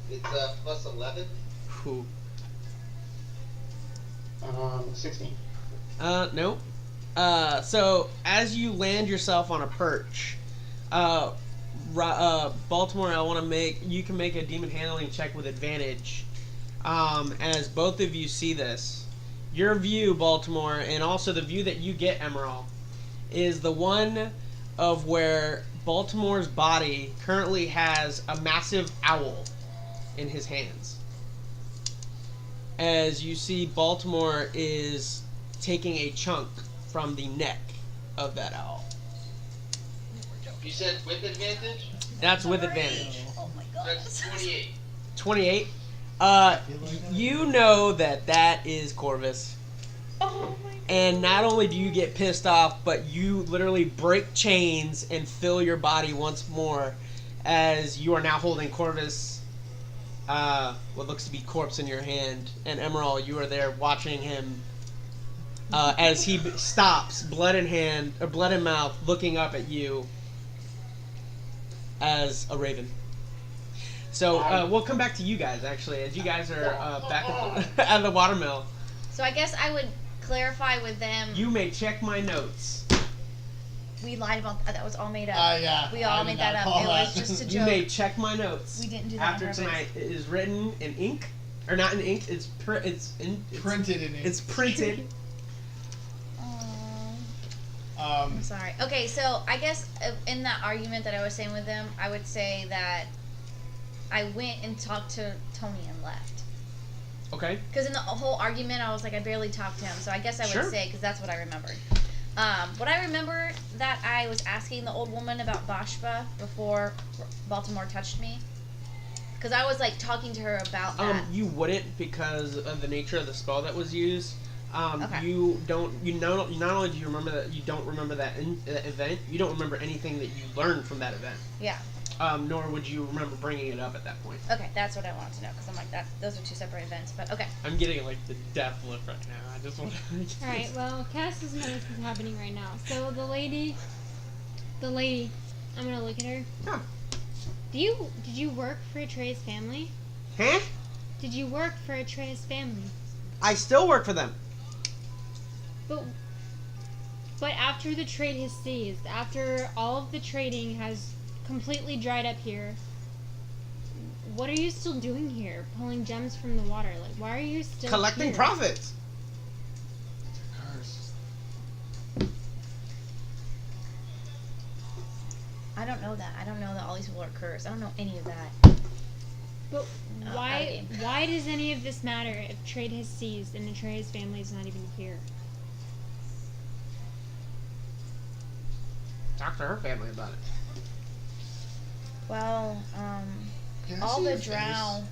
It's plus 11. Whew. 16. No. So as you land yourself on a perch, Baltimore, you can make a demon handling check with advantage. As both of you see this, your view, Baltimore, and also the view that you get, Emerald, is the one of where Baltimore's body currently has a massive owl in his hands. As you see, Baltimore is taking a chunk from the neck of that owl. You said with advantage? That's with advantage. Oh my god. That's 28. 28. You know that is Corvus. Oh my god. And not only do you get pissed off, but you literally break chains and fill your body once more as you are now holding Corvus, what looks to be corpse in your hand. And Emerald, you are there watching him as he stops, blood in hand, or blood in mouth, looking up at you as a raven. So we'll come back to you guys, actually, as you guys are back at the watermill. So I guess I would clarify with them. You may check my notes. We lied about that. That was all made up. Yeah. We all I made did that not up. call It was that. just a You joke. may check my notes. We didn't do that After on purpose. tonight, it is written in ink, or not in ink. It's Printed in ink. It's printed. Aw. I'm sorry. Okay, so I guess in that argument that I was saying with them, I would say that I went and talked to Tony and left. Okay. Because in the whole argument, I was like, I barely talked to him. So I guess I would Sure. say, because that's what I remembered. What I remember that I was asking the old woman about Bashba before Baltimore touched me. Because I was like talking to her about that. You wouldn't because of the nature of the spell that was used. Okay. You don't. You not only do you remember that you don't remember that event. You don't remember anything that you learned from that event. Yeah. Nor would you remember bringing it up at that point. Okay, that's what I wanted to know. Because I'm like, those are two separate events. But okay. I'm getting like the death look right now. I just want to. Alright, well, Cass doesn't know this is happening right now. So the lady, I'm gonna look at her. Huh. Did you work for Trey's family? Huh? Did you work for Atreus' family? I still work for them. But after the trade has ceased, after all of the trading has completely dried up here, what are you still doing here? Pulling gems from the water? Like, why are you still Collecting here? profits. Curse. I don't know that. I don't know that all these people are cursed. I don't know any of that. But out why? of game. Why does any of this matter if trade has ceased and Atreus' family is not even here? Talk to her family about it. Well, Can I all see the your drow,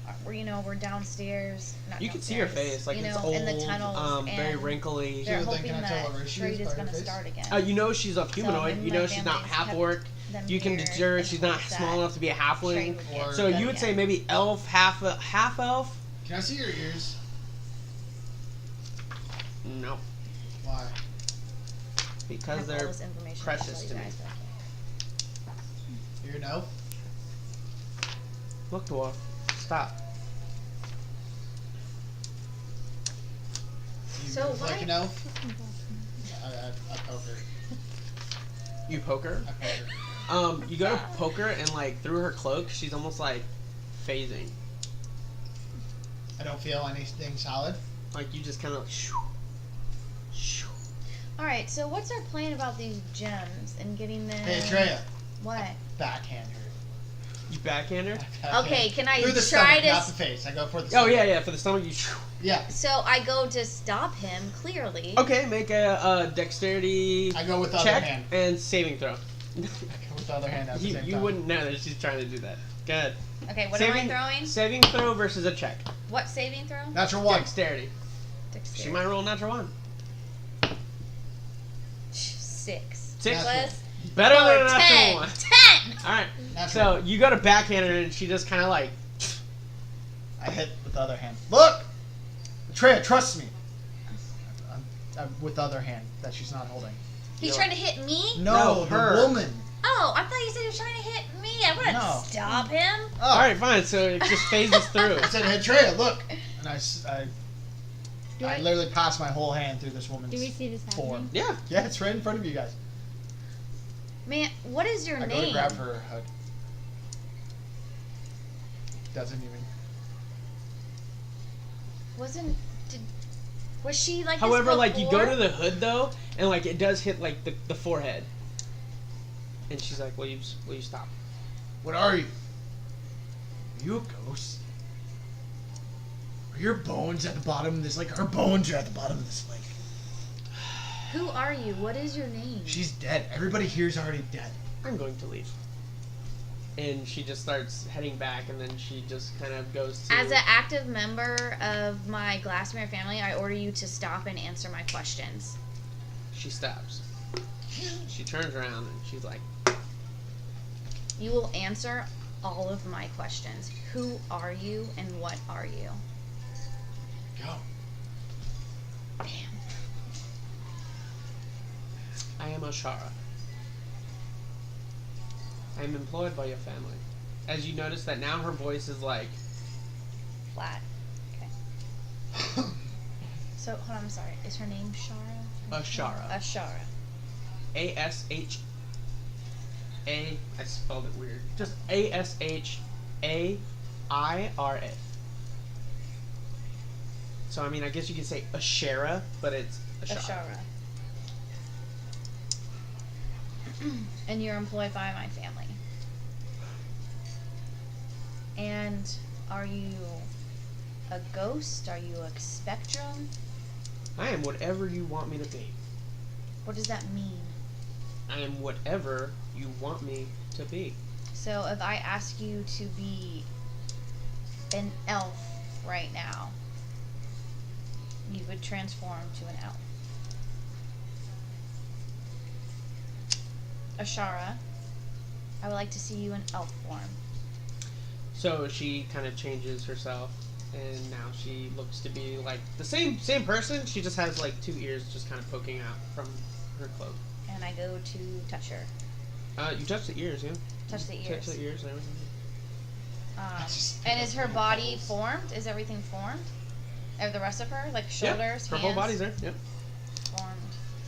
we're downstairs. Not You can see her downstairs, face, like you it's know, old, in the tunnels, very and wrinkly. they're So then hoping can I tell that what race she trade is is by going her to face? start again. You know she's a humanoid. maybe You my know she's not family's half kept orc. them You can here deter in she's not hopes small that enough to be a trade halfling. would Or- get So you done would say again. maybe elf, half elf? Can I see your ears? No, Why? I because have all they're this information precious tell to you me. guys, but I can't. You're an elf? Look, dwarf, stop. You So move like why- an elf? I poke her. You poke her. I poke her. You go to poke her and like through her cloak, she's almost like phasing. I don't feel anything solid. Like you just kind of like shoo, shoo. All right. So what's our plan about these gems and getting them? Hey, Atreya. What? Backhand her. You backhand her. Backhand. Okay, can I Through the try stomach, to not the face. I go for the Oh stomach. yeah, for the stomach you. Shoo. Yeah. So I go to stop him. Clearly. Okay, make a dexterity I go with the other check hand. and saving throw. I go with the other hand at the You, same you time. wouldn't know that she's trying to do that. Good. Okay. What saving, am I throwing? Saving throw versus a check. What saving throw? Natural one. Dexterity. Dexterity. She might roll a natural one. 6. Six. Plus Better than a 4, natural 10. one. 10. All right. Natural So one. you go to backhand her and she just kind of like. I hit with the other hand. Look! Atreya, trust me. I'm with the other hand that she's not holding. He's You're trying to hit me? No, the her. woman. Oh, I thought you said he was trying to hit me. I wouldn't No. stop him. Oh. All right, fine. So it just phases through. I said, hey, Atreya, look. And Do I I- literally passed my whole hand through this woman's Do we see this happening? form. Yeah. Yeah, it's right in front of you guys. Man, what is your I go name? to grab her hood. Doesn't even. Was she like However, this like you go before? to the hood though, and like it does hit like the forehead. And she's like, "Will you stop?" What are you? Are you a ghost? Are your bones at the bottom of this lake? Her bones are at the bottom of this lake. Who are you? What is your name? She's dead. Everybody here's already dead. I'm going to leave. And she just starts heading back, and then she just kind of goes to. As an active member of my Glassmere family, I order you to stop and answer my questions. She stops. She turns around and she's like, You will answer all of my questions. Who are you and what are you? Go. Damn. "I am Ashara. I am employed by your family." As you notice that now her voice is like, Flat. Okay. So, hold on, I'm sorry. Is her name Shara? Ashara. Ashara. ASHA. I spelled it weird. Just ASHAIRA. So I mean, I guess you could say Ashara, but it's Ashara. Ashara. And you're employed by my family. And are you a ghost? Are you a spectrum? I am whatever you want me to be. What does that mean? I am whatever you want me to be. So if I ask you to be an elf right now, you would transform to an elf. Ashara, I would like to see you in elf form. So she kind of changes herself, and now she looks to be like the same person. She just has like two ears just kind of poking out from her cloak. And I go to touch her. You touch the ears, yeah. Touch the ears. Touch the ears and everything. And is her body formed? Is everything formed? Of the rest of her? Like shoulders, Her hands? whole body's there. Yep. Formed.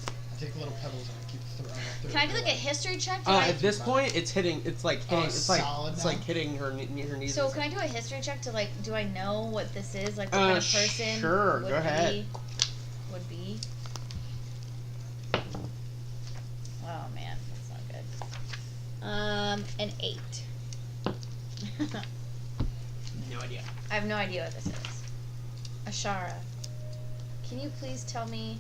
I take little pebbles and I keep throwing up. Can I do like a history check? At this point, it's hitting. It's like hitting. It's like solid it's now? like hitting her knees. So can I do a history check to like? Do I know what this is? Like what kind of person? Sure, would go ahead. be- Would be. Oh man, that's not good. An 8. No idea. I have no idea what this is. Ashara, can you please tell me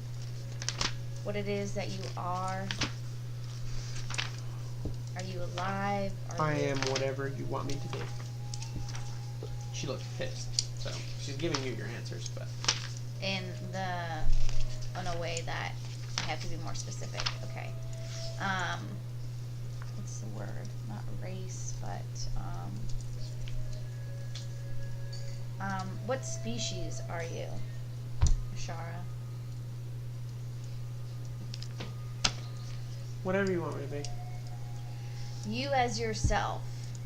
what it is that you are? Are you alive? I am whatever you want me to be. She looks pissed, so she's giving you your answers, but in a way that I have to be more specific. Okay. What's the word? Not race, but what species are you, Ashara? whatever you want me to be. You as yourself,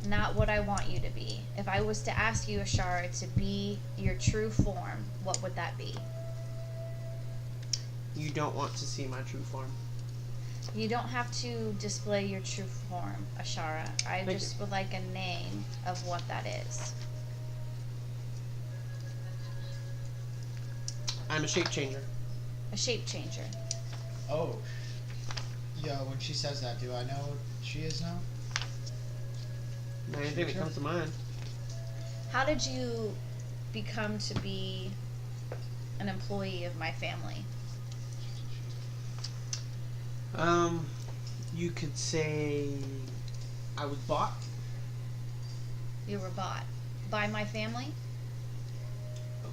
not what I want you to be. If I was to ask you, Ashara, to be your true form, what would that be? You don't want to see my true form. You don't have to display your true form, Ashara. I Thank just would like a name of what that is. I'm a shape changer. A shape changer. Oh. Yo, when she says that, do I know what she is now? Anything that comes to mind. How did you become to be an employee of my family? You could say I was bought. You were bought by my family?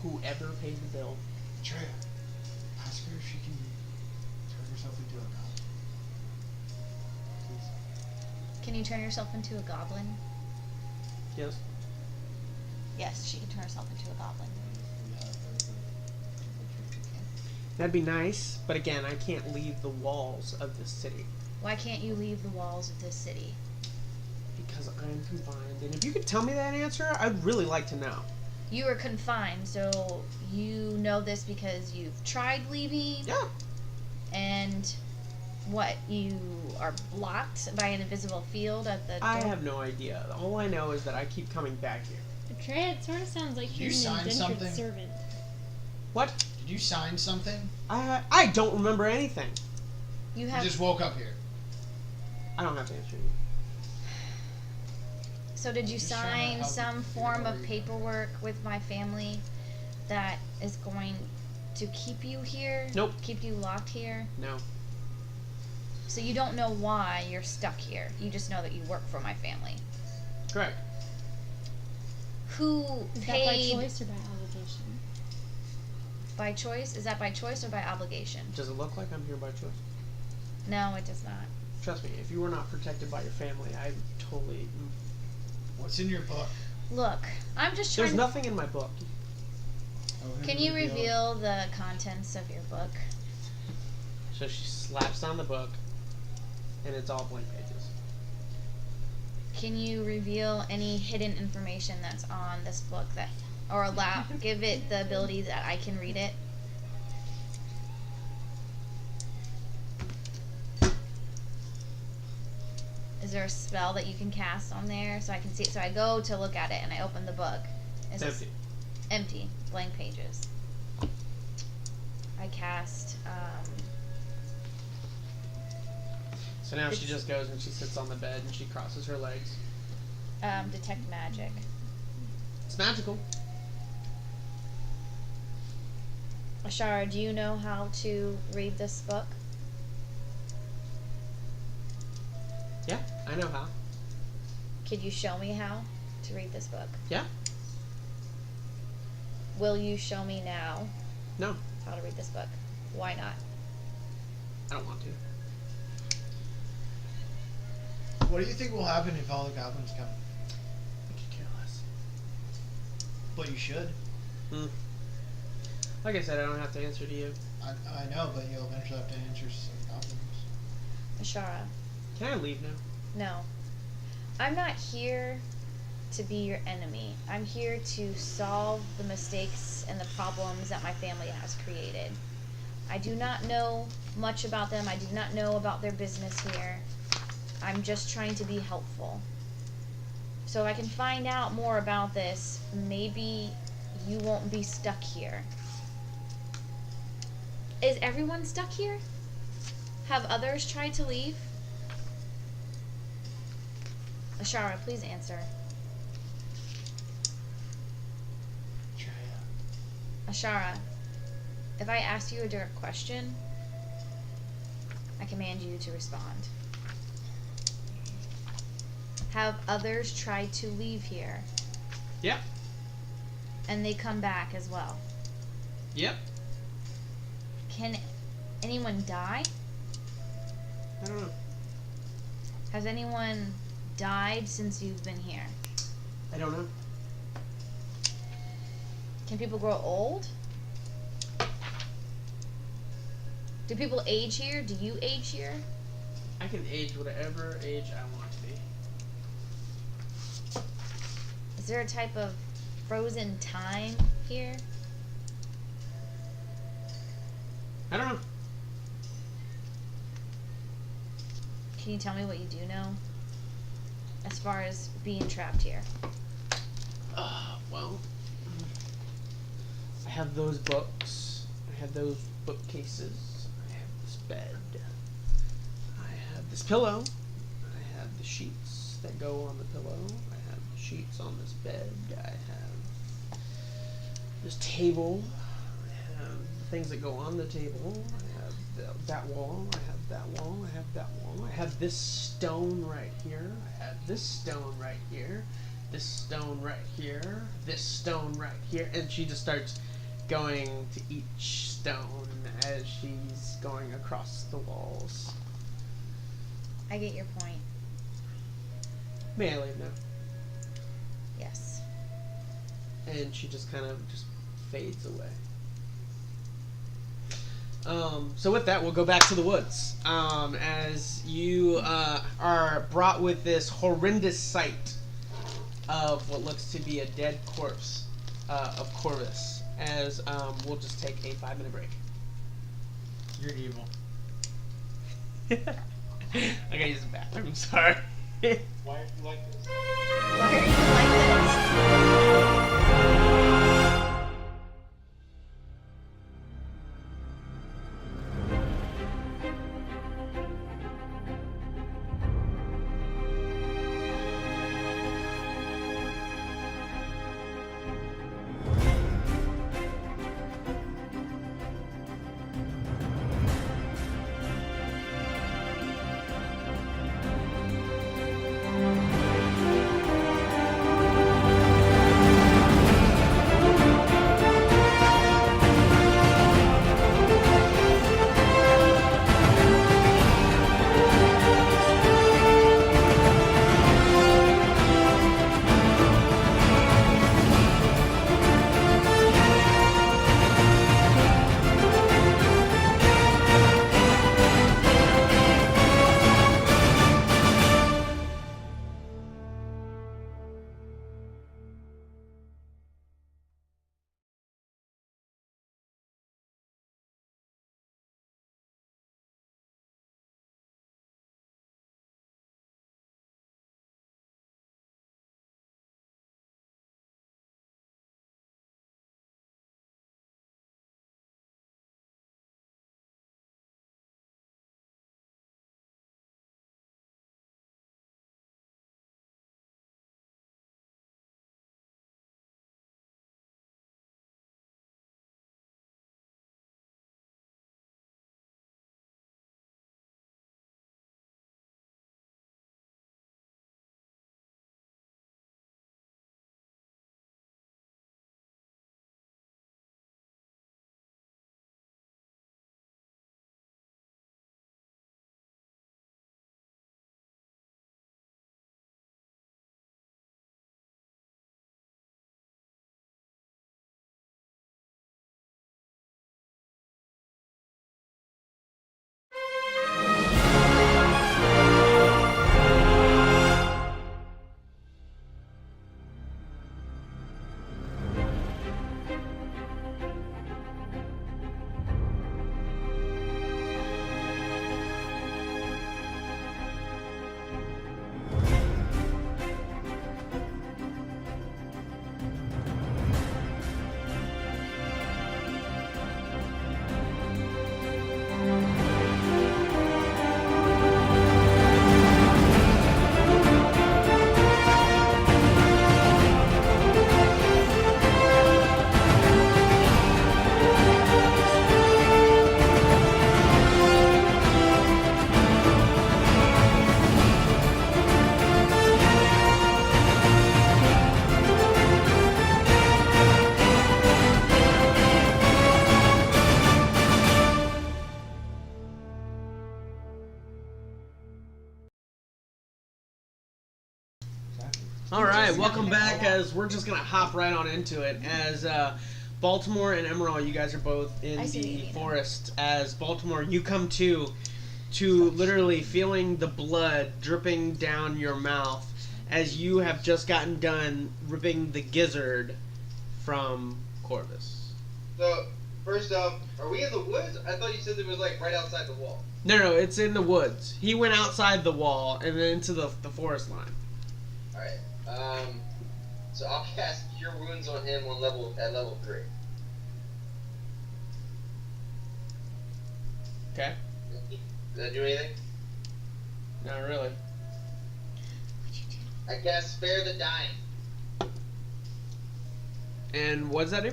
Whoever paid the bill. Treya, ask her if she can turn herself into a goblin. Please. Can you turn yourself into a goblin? Yes. Yes, she can turn herself into a goblin. That'd be nice, but again, I can't leave the walls of this city Why can't you leave the walls of this city? because I'm confined. And if you could tell me that answer, I'd really like to know. You are confined, so you know this because you've tried leaving? Yeah. And what, you are blocked by an invisible field at the door? I have no idea. All I know is that I keep coming back here. Trey, it sort of sounds like Did you he's an sign indentured something? servant. What? Did you sign something? I don't remember anything. You You have. just woke up here. I don't have to answer you. So did you Just trying to sign help some you form figure of out where paperwork with my family that is going to keep you here? Nope. Keep you locked here? No. So you don't know why you're stuck here. You just know that you work for my family. Correct. Who Is that by paid choice or by obligation? by choice? Is that by choice or by obligation? Does it look like I'm here by choice? No, it does not. Trust me, if you were not protected by your family, I totally... What's in your book? Look, I'm just There's trying. nothing in my book. Can you reveal the contents of your book? So she slaps down the book, and it's all blank pages. Can you reveal any hidden information that's on this book that, or allow, give it the ability that I can read it? Is there a spell that you can cast on there so I can see it? So I go to look at it and I open the book. It's Is empty. Empty, blank pages. I cast. So now she just goes and she sits on the bed and she crosses her legs. Detect magic. It's magical. Ashara, do you know how to read this book? Yeah, I know how. Could you show me how to read this book? Yeah? Will you show me now No, how to read this book? Why not? I don't want to. What do you think will happen if all the goblins come? I could care less. But you should. Like I said, I don't have to answer to you. I know, but you'll eventually have to answer some goblins. Ashara, Can I leave now? no. I'm not here to be your enemy. I'm here to solve the mistakes and the problems that my family has created. I do not know much about them. I do not know about their business here. I'm just trying to be helpful. So if I can find out more about this, maybe you won't be stuck here. Is everyone stuck here? Have others tried to leave? Ashara, please answer. Ashara, if I ask you a direct question, I command you to respond. Have others tried to leave here? Yep. And they come back as well? Yep. Can anyone die? I don't know. Has anyone died since you've been here? I don't know. Can people grow old? Do people age here? Do you age here? I can age whatever age I want to be. Is there a type of frozen time here? I don't know. Can you tell me what you do know? As far as being trapped here. Well, I have those books. I have those bookcases. I have this bed. I have this pillow. I have the sheets that go on the pillow. I have the sheets on this bed. I have this table. I have the things that go on the table. I have that wall. I have that wall. I have that wall. I have this stone right here. I have this stone right here. This stone right here. This stone right here. And she just starts going to each stone as she's going across the walls. I get your point. May I leave now? Yes. And she just kind of just fades away. So with that, we'll go back to the woods. As you are brought with this horrendous sight of what looks to be a dead corpse of Corvus. As we'll just take a 5-minute break. You're evil. I gotta use the bathroom. I'm sorry. Why are you like this? Why are you like this? All right, welcome back. As we're just gonna hop right on into it. As Baltimore and Emerald, you guys are both in I see what you the mean. forest. As Baltimore, you come to literally feeling the blood dripping down your mouth as you have just gotten done ripping the gizzard from Corvus. So, first off, are we in the woods? I thought you said it was like right outside the wall. No, it's in the woods. He went outside the wall and then into the forest line. Alright. So I'll cast Cure Wounds on him at level 3. Okay. Does that do anything? Not really. I cast Spare the Dying. And what does that do?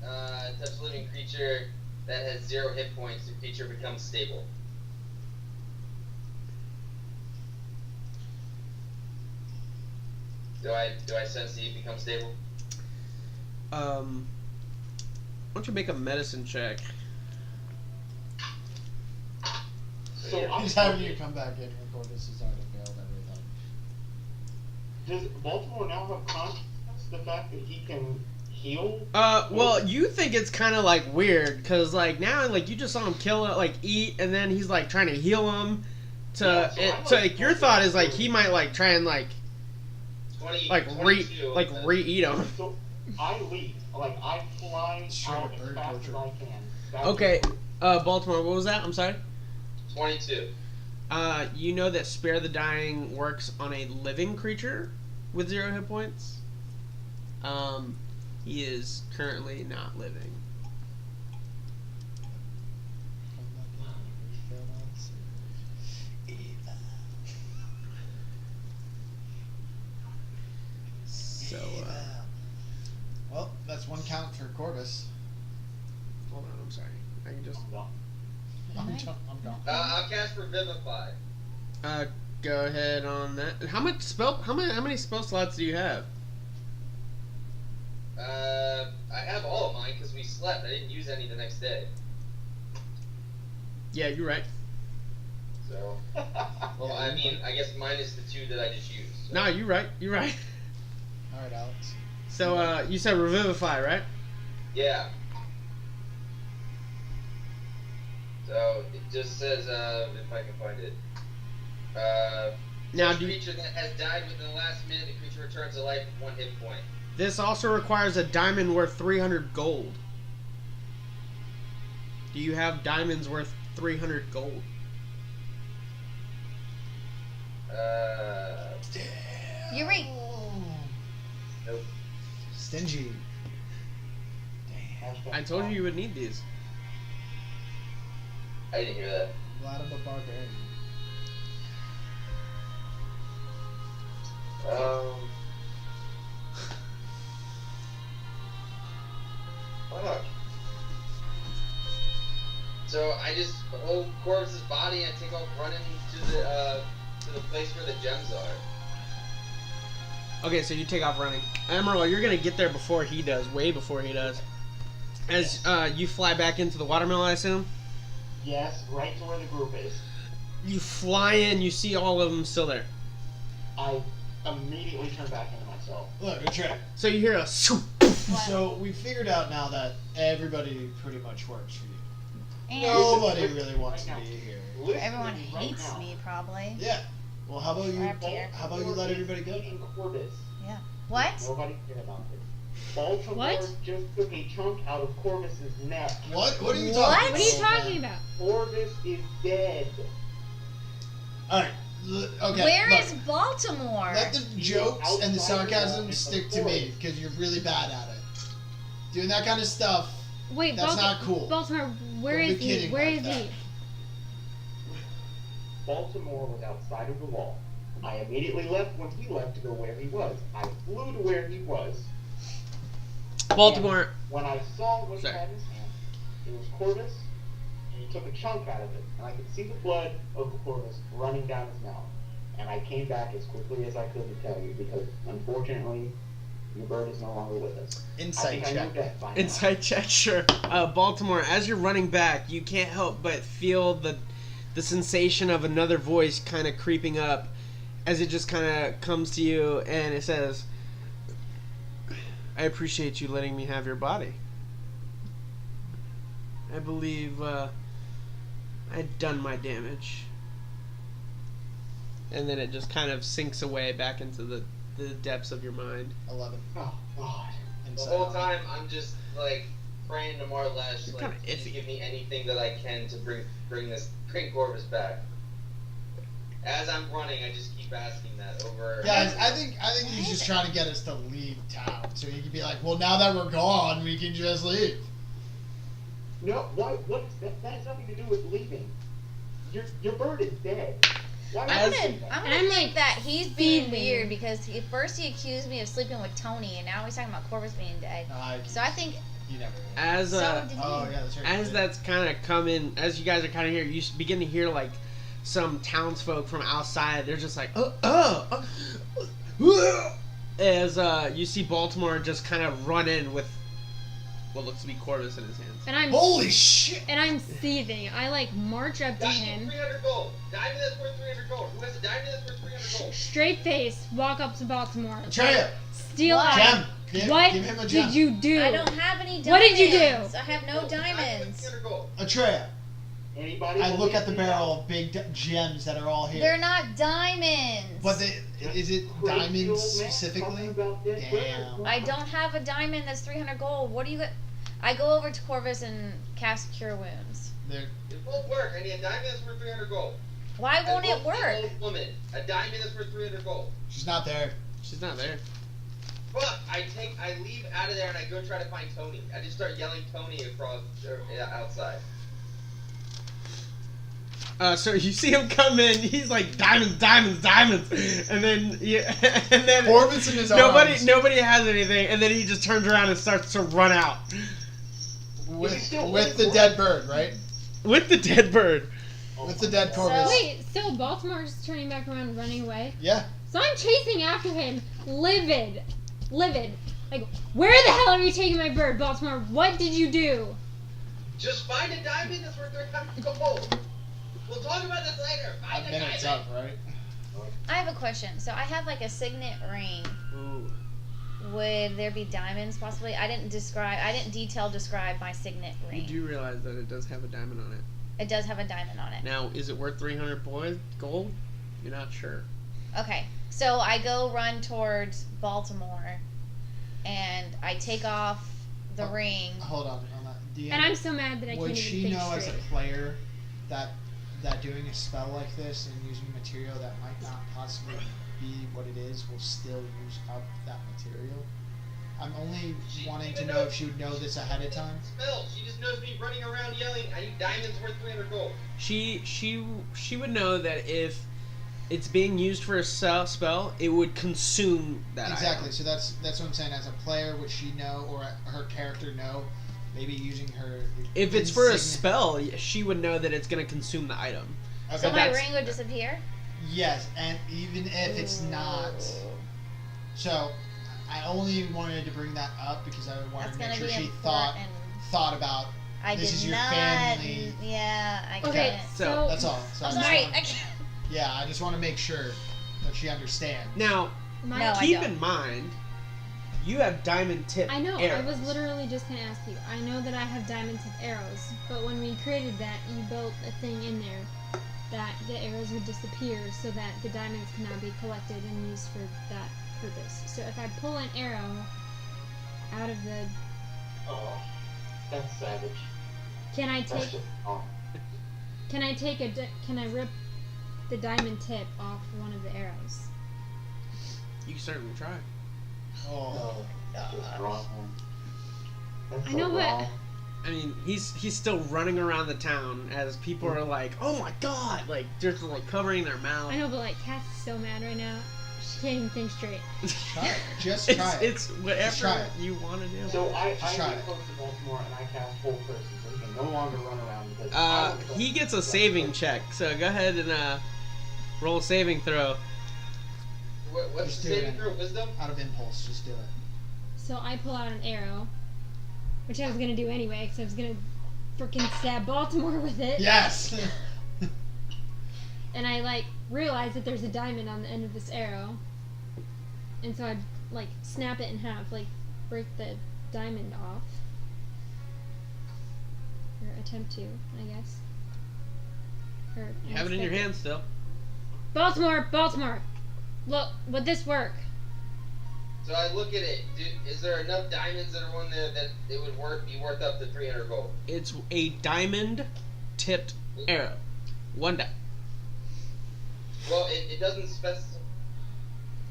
Touch a living creature that has 0 hit points. The creature becomes stable. Do I sense he becomes stable? Why don't you make a medicine check? So Yeah. I'm He's having you come back in when Corvus has already failed everything. Does Baltimore now have conscience the fact that he can heal? Well, you think it's kind of like weird because like now like you just saw him kill it, like eat, and then he's like trying to heal him. Yeah, so I'm So like- like your thought is like he might like try and like 22, re-eat him. So I leave. Like I fly Sure, out as bird fast as torture. I can. That's Okay, it. Baltimore, what was that? I'm sorry. 22. You know that Spare the Dying works on a living creature with 0 hit points. He is currently not living. So, Well, that's one count for Corvus. hold on, I'm sorry. I can just I'm done. I'm gone. I'll cast Revivify. go ahead on that. How many spell slots do you have? I have all of mine because we slept. I didn't use any the next day. Yeah, you're right. So, well, I mean, I guess minus the 2 that I just used. So. No, you're right. You're right. All right, Alex. So, you said Revivify, right? Yeah. So it just says, if I can find it. Now, Each do you, creature that has died within the last minute, the creature returns to life with 1 hit point. this also requires a diamond worth 300 gold. Do you have diamonds worth 300 gold? You're right. Nope. Stingy. Hashtag I told you would need these. I didn't hear that. Glad I'm a barbarian. Fuck. So I just hold Corvus's body and take off running to the place where the gems are. Okay, so you take off running. Emerald, you're gonna get there before he does, way before he does. As you fly back into the watermill, I assume? Yes, right to where the group is. You fly in, you see all of them still there. I immediately turn back into myself. Look, good trick. So you hear a swoop. So we figured out now that everybody pretty much works for you. And Nobody really wants to Right be now. here. Listen everyone to me right hates now. me, probably. Yeah. Well, how about you? Right up here. How about you let everybody go? Eating Corvus. Yeah. What? Nobody cared about this. Baltimore What? just took a chunk out of Corvus's neck. What? What are you What? talking about? What are you talking about? Corvus is dead. All right. Okay. Where look, is Baltimore? Let the jokes and the Outside the wall sarcasm in the stick to me forest. because you're really bad at it. Doing that kind of stuff. Wait, That's not cool. Baltimore, where Don't be is he? kidding Where like is that. he? Baltimore was outside of the wall. I immediately left when he left to go where he was. I flew to where he was. Baltimore. When I saw what he Sorry. had in his hand, it was Corvus, and he took a chunk out of it, and I could see the blood of Corvus running down his mouth. And I came back as quickly as I could to tell you, because unfortunately, your bird is no longer with us. Insight I think I know check. death by now. Inside check, sure. Baltimore, as you're running back, you can't help but feel the sensation of another voice kind of creeping up as it just kind of comes to you, and it says, "I appreciate you letting me have your body. I believe I'd done my damage." And then it just kind of sinks away back into the depths of your mind. 11. Oh, God. The whole time, I'm just, like, praying to Marlesh, You're like, kinda please iffy. give me anything that I can to bring Corvus back. As I'm running, I just keep asking that over. Yeah, I think he's just trying to get us to leave town, so he can be like, well, now that we're gone, we can just leave. No, why? That has nothing to do with leaving. Your bird is dead. Why would I'm you gonna, do that? I'm And gonna I'm think like, that he's being seething. weird because first he accused me of sleeping with Tony, and now he's talking about Corvus being dead. So I think. You never. As So did he. Oh yeah, that's right. as Yeah. that's kind of coming, as you guys are kind of here, you begin to hear like some townsfolk from outside. They're just like, as you see Baltimore just kind of run in with what looks to be Corvus in his hands. And I'm Holy shit! and I'm seething. I like march up to Diamond him, 300 gold. Diamond that's worth 300 gold. Who has a diamond that's worth 300 gold? straight face, walk up to Baltimore, Atreya! steal What? eye. Gem! What Give him a gem. did you do? I don't have any diamonds. What did you do? I have no diamonds. 300 gold. Atreya! Anybody? I look at the believe me? barrel of big gems that are all here. They're not diamonds. But is it Crazy diamonds old man specifically? talking about this. Damn. I don't have a diamond that's 300 gold. What do you got? I go over to Corvus and cast Cure Wounds. They're, It won't work. I need a diamond that's worth 300 gold. Why won't A it work? old woman. A diamond that's worth 300 gold. she's not there. She's not there. Fuck! I leave out of there and I go try to find Tony. I just start yelling Tony across outside. So you see him come in. He's like diamonds, diamonds, diamonds, and then Corvus in his arms. nobody has anything, and then he just turns around and starts to run out With the dead bird, right? with the dead bird. With the dead Corvus. Wait, so Baltimore's turning back around, running away. Yeah. So I'm chasing after him, livid. Like, where the hell are you taking my bird, Baltimore? What did you do? Just find a diamond that's worth 300 gold. We'll talk about this later. Find a Minutes diamond. up, right? I have a question. So I have like a signet ring. Ooh. Would there be diamonds possibly? I didn't detail describe my signet You ring. do realize that it does have a diamond on it. It does have a diamond on it. Now, is it worth 300 gold? You're not sure. Okay. So I go run towards Baltimore and I take off the ring. Hold on. DM, And I'm so mad that I would can't she even think know as a straight. player that doing a spell like this and using material that might not possibly be what it is will still use up that material? I'm only wanting to know if she would know this ahead of time. Spell. She just knows me running around yelling, I need diamonds worth 300 gold. She would know that if it's being used for a spell, it would consume that Exactly. item. So that's what I'm saying. As a player, would she know, or her character know? Maybe using her. If it's for a insignia- spell, she would know that it's going to consume the item. Okay. So my that's- ring would disappear? Yes, and even if it's not. So, I only wanted to bring that up because I wanted That's to make gonna sure be she important. thought about I this did is your not. family. Yeah, I Okay, can't. So- That's all. So I'm I just sorry. want- I can't. yeah, I just want to make sure that she understands. Now, My, No, I keep don't. in mind, you have diamond tip I know. arrows. I was literally just gonna ask you. I know that I have diamond tip arrows, but when we created that, you built a thing in there that the arrows would disappear, so that the diamonds can now be collected and used for that purpose. So if I pull an arrow out of the, Oh, that's savage. can I That's take? just wrong. Can I rip the diamond tip off one of the arrows? You can certainly try. Oh. That's just wrong. That's I so know, but- wrong. I mean, he's still running around the town as people are like, "Oh my god!" Like just like covering their mouth. I know, but like Cass is so mad right now. She can't even think straight. Try it. Just It's, try it. it's whatever try it. you want to do. So I Just try get it. close to Baltimore and I cast full person, so he can no longer run around because I don't He gets a saving check, so go ahead and roll a saving throw. What's Just the do it. saving throw? Wisdom? Out of impulse, just do it. So I pull out an arrow, which I was gonna do anyway, because I was gonna freaking stab Baltimore with it. Yes. And I like realize that there's a diamond on the end of this arrow. And so I'd, like, snap it in half, like, break the diamond off. Or attempt to, I guess. Or You have it in your hand still. Baltimore! Look, would this work? So I look at it. Is there enough diamonds that are on there that it would be worth up to 300 gold? It's a diamond-tipped arrow. 1 die. Well, it doesn't specify.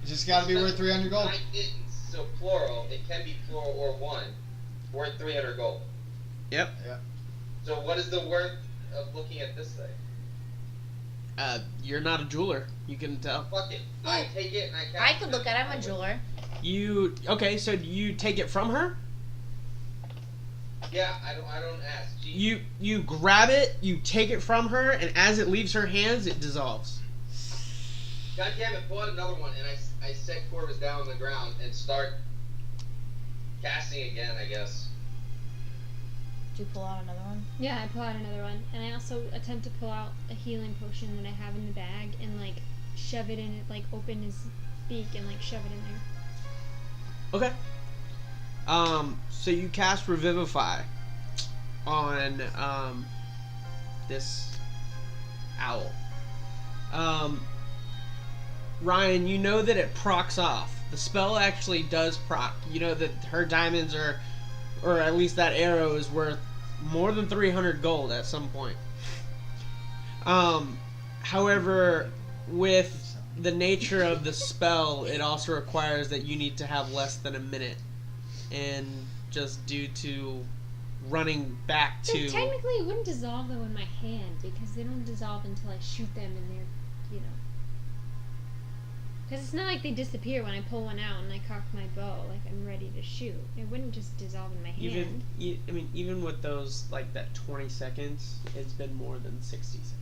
It's just got to be worth 300 gold. So plural. It can be plural or one. Worth 300 gold. Yep. So what is the worth of looking at this thing? You're not a jeweler. You can tell. Fuck it. I take it and I I could look at it. I'm a jeweler. So you take it from her? Yeah, I don't ask. Jeez. You grab it, you take it from her, and as it leaves her hands, it dissolves. God damn it, pull out another one, and I set Corvus down on the ground and start casting again, I guess. Did you pull out another one? Yeah, I pull out another one. And I also attempt to pull out a healing potion that I have in the bag and, like, shove it in it, like, open his beak and, like, shove it in there. Okay. So you cast Revivify on, this owl. Ryan, you know that it procs off. The spell actually does proc. You know that her diamonds are, or at least that arrow is worth more than 300 gold at some point. However, with the nature of the spell, it also requires that you need to have less than a minute. And just due to running back So to... technically it wouldn't dissolve, though, in my hand, because they don't dissolve until I shoot them and they're, you know. Because it's not like they disappear when I pull one out and I cock my bow, like I'm ready to shoot. It wouldn't just dissolve in my hand. Even with those, like, that 20 seconds, it's been more than 60 seconds.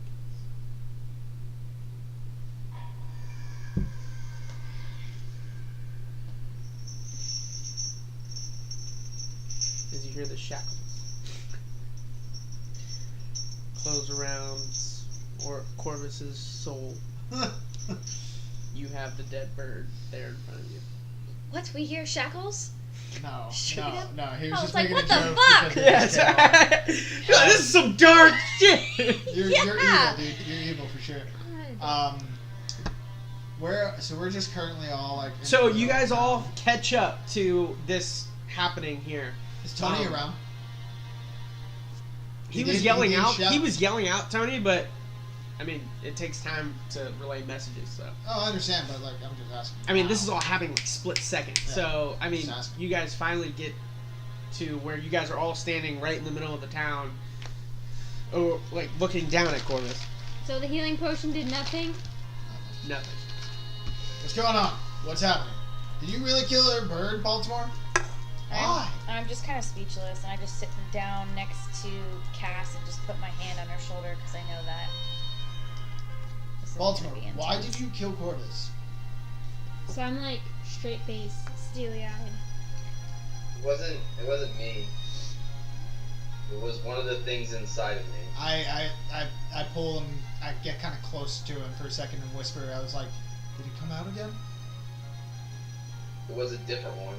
As you hear the shackles close around or Corvus's soul, you have the dead bird there in front of you. What? We hear shackles? No. Straight up? No. He I was was just like, making what a the joke. fuck? because it just came out. This is some dark shit. You're evil, dude. You're evil for sure. God. We're just currently all like. So you guys all catch up to this happening here. Is Tony around? He did- was yelling he did out. shout. He was yelling out, Tony. But I mean, it takes time to relay messages. So Oh, I understand, but like, I'm just asking. I mean, this is all happening like split second. Yeah. So I mean, Just asking. you guys finally get to where you guys are all standing right in the middle of the town, or like looking down at Corvus. So the healing potion did nothing? Nothing. What's going on? What's happening? Did you really kill a bird, Baltimore? Why? I'm just kind of speechless, and I just sit down next to Cass and just put my hand on her shoulder because I know that. This is Baltimore, gonna be why intense. did you kill Corvus? So I'm like straight-faced, steely-eyed. It wasn't me. It was one of the things inside of me. I pull him. I get kind of close to him for a second and whisper. I was like, "Did he come out again?" It was a different one.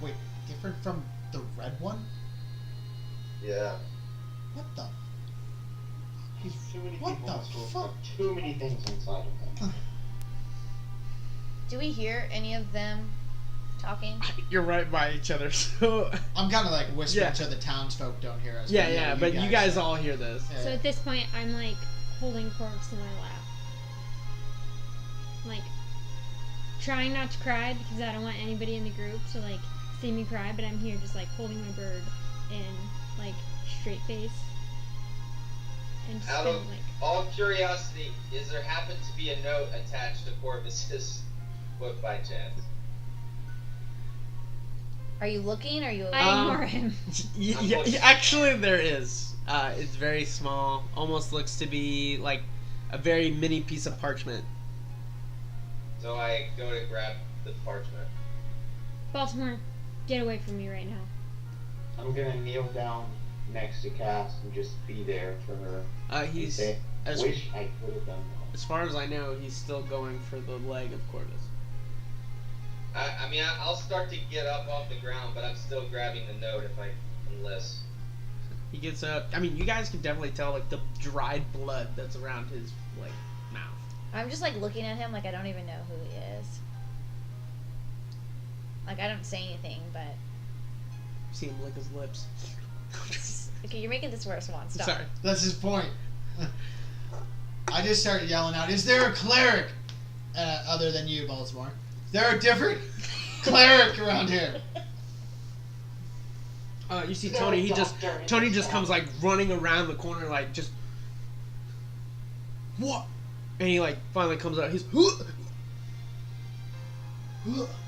Wait, different from the red one? Yeah. What the? He's Too many what people the in this world fuck? have too many things inside of them. Do we hear any of them talking? You're right by each other, so I'm kind of like whispering Yeah. so the townsfolk don't hear us. yeah. But you guys all hear this. Yeah. So at this point, I'm like holding Corvus in my lap. Like, trying not to cry because I don't want anybody in the group to like see me cry, but I'm here just like holding my bird in like straight face. And just Out kind of of like, all curiosity, is there happen to be a note attached to Corvus's foot by chance? Are you looking? Or are you? I ignore him. Actually, there is. It's very small. Almost looks to be like a very mini piece of parchment. So I go to grab the parchment. Baltimore, get away from me right now. I'm gonna kneel down next to Cass and just be there for her. He's Say, As, Wish I could have done more. as far as I know, he's still going for the leg of Corvus. I mean, I'll start to get up off the ground, but I'm still grabbing the note if I enlist. He gets up. I mean, you guys can definitely tell like the dried blood that's around his like mouth. I'm just like looking at him like I don't even know who he is. Like I don't say anything, but See him lick his lips. okay, you're making this worse, Juan. Stop. Sorry. That's his point. I just started yelling out, "Is there a cleric other than you, Baltimore? Is there a different cleric around here?" You see Tony. Tony just comes like running around the corner, like just what? And he like finally comes out. He's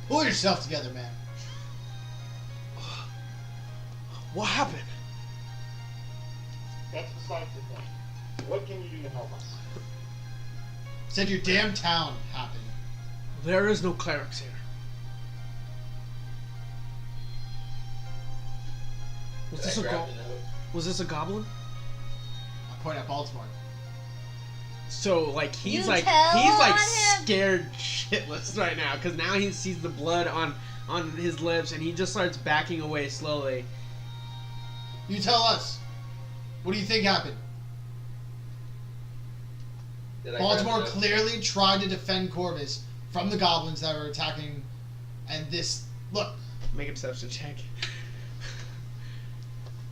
Pull yourself together, man. what happened? That's besides the point. What can you do to help us? Said your damn town happened. There is no clerics here. Was Did this I a grab the note? Was this a goblin? I point at Baltimore. So like he's You like tell on him. scared shitless right now because now he sees the blood on his lips and he just starts backing away slowly. You tell us. What do you think happened? Did I Baltimore grab the note? clearly tried to defend Corvus from the goblins that were attacking, and this look. Make a perception check.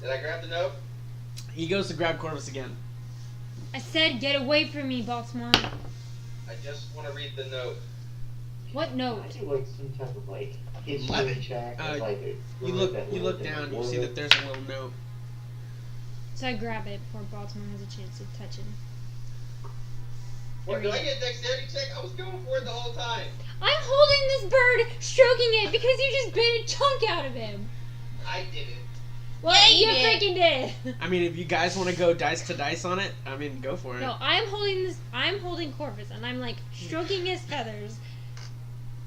Did I grab the note? He goes to grab Corvus again. I said, get away from me, Baltimore. I just want to read the note. What note? I do like some type of like Levy. history check. Uh, like You look down. You see that there's a little note. So I grab it before Baltimore has a chance to touch it. What, did I get a dexterity check? I was going for it the whole time. I'm holding this bird, stroking it, because you just bit a chunk out of him. I did it. Well, Yeah, you you did. freaking did. I mean, if you guys want to go dice to dice on it, I mean, go for it. No, I'm holding Corvus, and I'm like stroking his feathers,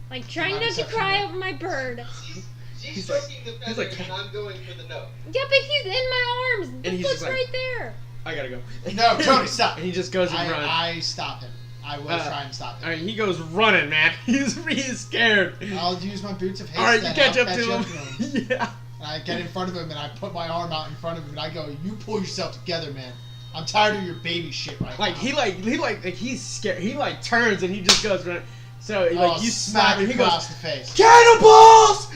like trying not to cry over my bird. She's He's like- stroking the he's like- feathers, and I'm going for the note. Yeah, but he's in my arms. The And he's foot's just like- right there. I gotta go. No, Tony, stop. And he just goes and runs. I stop him. I will try and stop him. Alright, he goes running, man. He's scared. I'll use my boots of haste. Alright, you then. catch I'll up to him. Yeah. And I get in front of him and I put my arm out in front of him and I go, "You pull yourself together, man. I'm tired of your baby shit right Like now." he's scared. He like turns and he just goes running. So like Oh, you smack smack him. He goes, across the face. "Cannibals!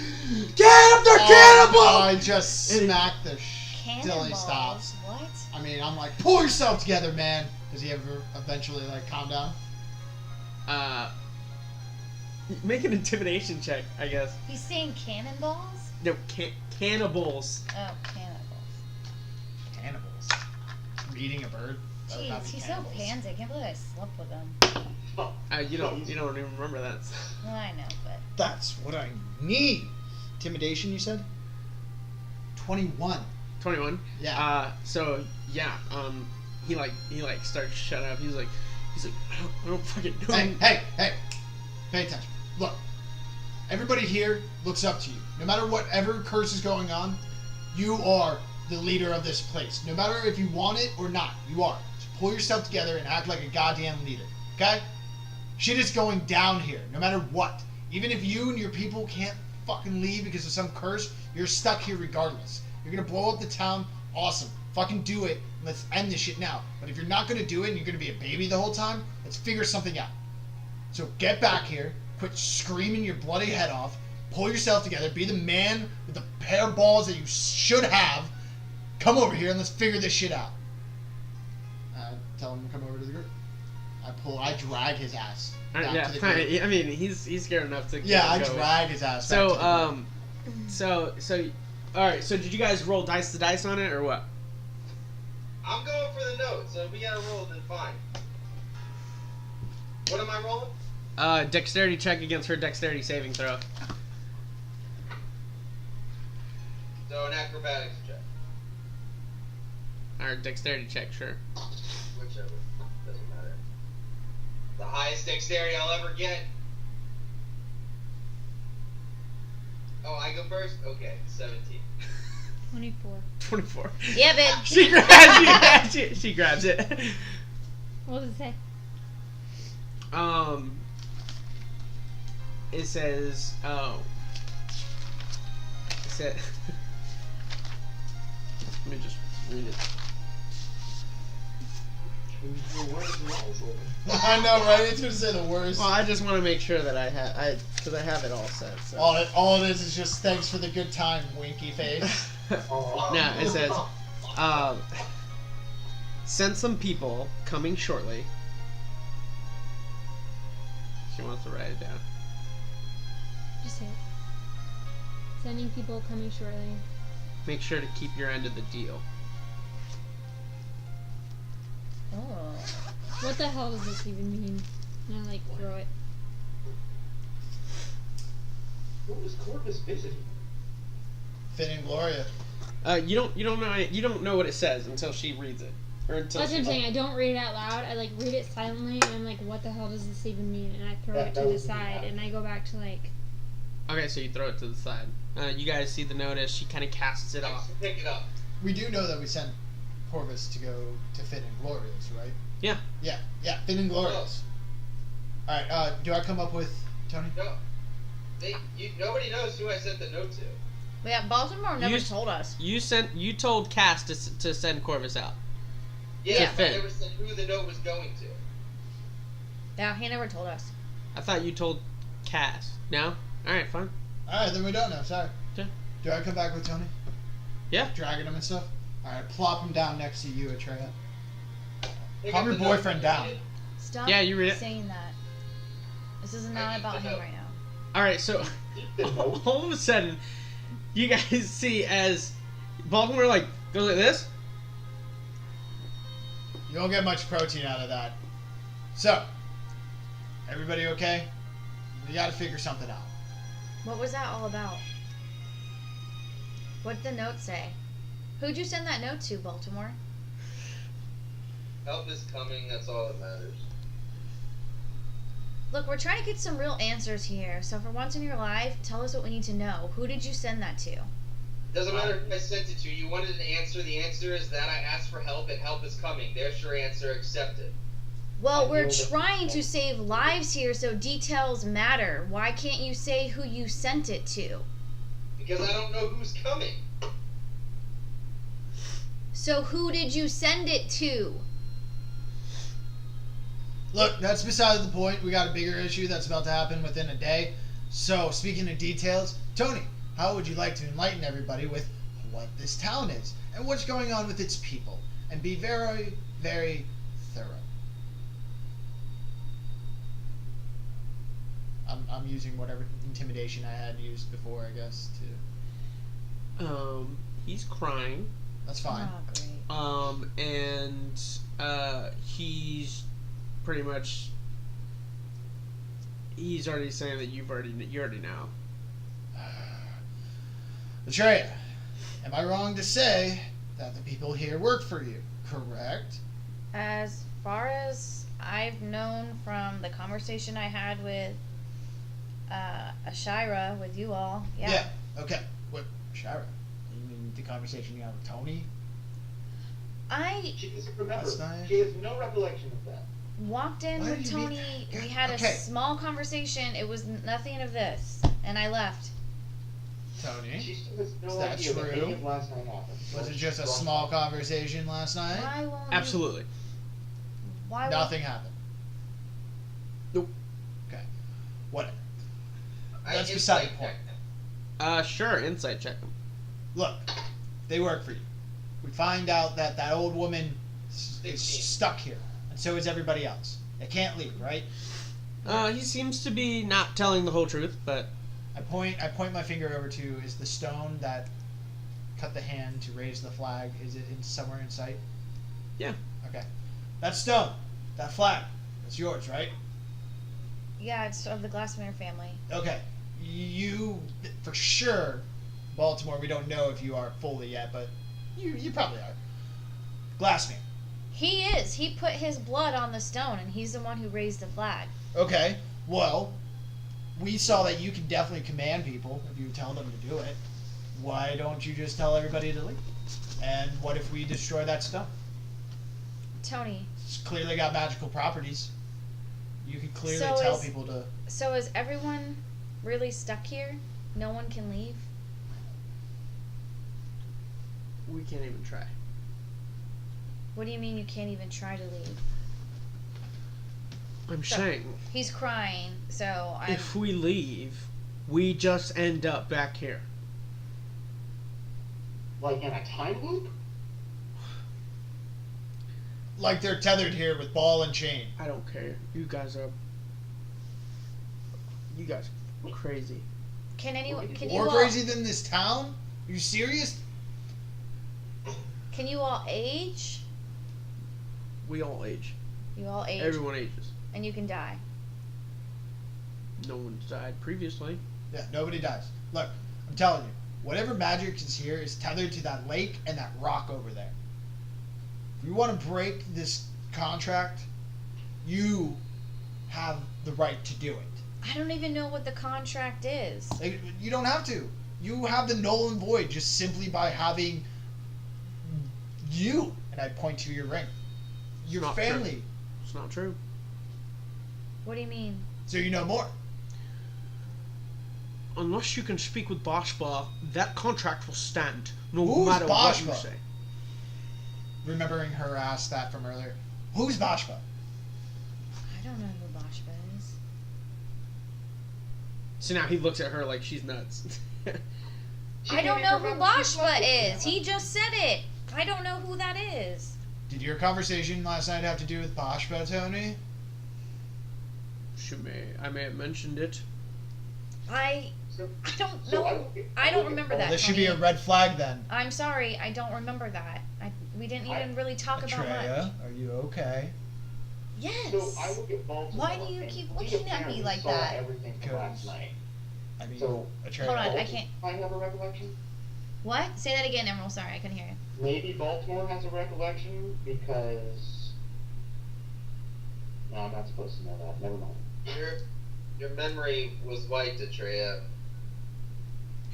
Get him! They're cannibals!" I just And he- smack the till he Cannonballs. stops. What? I mean, I'm like, "Pull yourself together, man." Does he ever eventually like calm down? Make an intimidation check, I guess. He's saying cannonballs? No, cannibals. Oh, cannibals. Cannibals. I'm eating a bird. That would not Jeez, be he's cannibals. so pansy. I can't believe I slept with him. You don't even remember that. Well, I know, but That's what I need. Intimidation, you said? 21. 21. Yeah. So yeah. He starts to shut up. He's like, I don't fucking know. Hey. Pay attention. Look. Everybody here looks up to you. No matter whatever curse is going on, you are the leader of this place. No matter if you want it or not, you are. So pull yourself together and act like a goddamn leader. Okay? Shit is going down here, no matter what. Even if you and your people can't fucking leave because of some curse, you're stuck here regardless. You're gonna blow up the town, awesome. Fucking do it, and let's end this shit now. But if you're not gonna do it and you're gonna be a baby the whole time, let's figure something out. So get back here, quit screaming your bloody head off, pull yourself together, be the man with the pair of balls that you should have. Come over here and let's figure this shit out. Tell him to come over to the group. I drag his ass back Yeah, to the group. I mean, he's scared enough to. Yeah, I go. drag his ass back to the group. So, all right. So, did you guys roll dice to dice on it or what? I'm going for the note, so if we gotta roll, then fine. What am I rolling? Dexterity check against her dexterity saving throw. So an acrobatics check. Or dexterity check, sure. Whichever. Doesn't matter. The highest dexterity I'll ever get. Oh, I go first? Okay, 17. 24. 24. yeah, bitch. She grabs it. What does it say? It says, let me just read it. I know, right? It's gonna say the worst. Well, I just want to make sure that because I have it all set. So. All it is just thanks for the good time, winky face. No, it says, send some people coming shortly. She wants to write it down. Just say it. Sending people coming shortly. Make sure to keep your end of the deal. Oh. What the hell does this even mean? And I throw it. What was Corvus visiting? Finn and Gloria. You don't know what it says until she reads it, or until That's what I'm she. saying. I don't read it out loud. I read it silently, and I'm like, "What the hell does this even mean?" And I throw it to the side, and I go back to Okay, so you throw it to the side. You guys see the notice. She kind of casts it off. Pick it up. We do know that we sent Corvus to go to Finn and Glorious, right? Yeah. Yeah, Finn and Glorious. Alright, do I come up with Tony? No. Nobody knows who I sent the note to. Yeah, Baltimore never told us. You told Cass to send Corvus out. Yeah, To Finn. I never said who the note was going to. Yeah, he never told us. I thought you told Cass. No? Alright, fine. Alright, then we don't know, sorry. Yeah. Do I come back with Tony? Yeah. Dragging him and stuff? Alright, plop him down next to you, Atreya. Pick Calm up your the note boyfriend and down. read it. Stop Yeah, you read it. saying that. This is I not need about to him know. right now. Alright, so all of a sudden, you guys see as Baltimore goes like this. You won't get much protein out of that. So, everybody okay? We gotta figure something out. What was that all about? What did the note say? Who'd you send that note to, Baltimore? Help is coming, that's all that matters. Look, we're trying to get some real answers here, so for once in your life, tell us what we need to know. Who did you send that to? Doesn't matter who I sent it to. You wanted an answer. The answer is that I asked for help and help is coming. There's your answer. Accept it. Well, I we're know that- trying to save lives here, so details matter. Why can't you say who you sent it to? Because I don't know who's coming. So who did you send it to? Look, that's beside the point. We got a bigger issue that's about to happen within a day. So, speaking of details, Tony, how would you like to enlighten everybody with what this town is and what's going on with its people? And be very, very thorough. I'm using whatever intimidation I had used before, I guess, to... He's crying. That's fine. Oh, great. And he's pretty much. He's already saying that you already know. Atreya, am I wrong to say that the people here work for you, correct? As far as I've known from the conversation I had with Ashira, with you all, yeah. Okay. What, Shira? You mean the conversation you had with Tony? She doesn't remember. Last night? She has no recollection of that. Walked in Why with did you Tony, mean- we had Okay. a small conversation, it was nothing of this, and I left. Tony? She still has no Is that idea that true? any of last night happened. Was it just a small conversation last night? Why won't Absolutely. Why won't Nothing happened. Nope. Okay. Whatever. I That's insight beside the point. Sure. Insight check him. Look, they work for you. We find out that that old woman is 16. stuck here, and so is everybody else. They can't leave, right? He seems to be not telling the whole truth, but I point my finger over to is the stone that cut the hand to raise the flag. Is it somewhere in sight? Yeah. Okay. That stone, that flag, that's yours, right? Yeah, it's of the Glassmere family. Okay. You, for sure, Baltimore, we don't know if you are fully yet, but you probably are. Glassmere. He is. He put his blood on the stone, and he's the one who raised the flag. Okay. Well, we saw that you can definitely command people if you tell them to do it. Why don't you just tell everybody to leave? And what if we destroy that stone? Tony, It's clearly got magical properties. You can clearly So tell is- people to. So is everyone really stuck here? No one can leave? We can't even try. What do you mean you can't even try to leave? I'm So- saying, He's crying, so I'm... if we leave, we just end up back here. Like in a time loop? Like they're tethered here with ball and chain. I don't care. You guys are crazy. Can anyone... Can you More all... crazy than this town? Are you serious? Can you all age? We all age. You all age. Everyone ages. And you can die. No one's died previously. Yeah, nobody dies. Look, I'm telling you, whatever magic is here is tethered to that lake and that rock over there. If you want to break this contract, you have the right to do it. I don't even know what the contract is. Like, you don't have to. You have the null and void just simply by having you, and I point to your ring, your Not family, true. It's not true. What do you mean? so you know more. Unless you can speak with Bashba, that contract will stand, no Who's matter what you Bashba? say. Remembering her ask that from earlier. Who's Bashba? I don't know who Bashba is. So now he looks at her like she's nuts. I don't know who Bashba is. He just said it. I don't know who that is. Did your conversation last night have to do with Bashba, Tony? I may have mentioned it. I So, don't so know. I don't remember that. This should be a Tony. red flag then. I'm sorry. I don't remember that. We didn't even really talk about Atreya, much. are you okay? Yes. So I look at Baltimore. Why do you and keep we looking at me apparently like saw that? Everything from last night. I mean, So, Atreya. Hold on, I Baltimore can't. might have a recollection. What? Say that again, Emerald. Sorry, I couldn't hear you. Maybe Baltimore has a recollection because. No, I'm not supposed to know that. Never mind. Your memory was wiped, Atreya.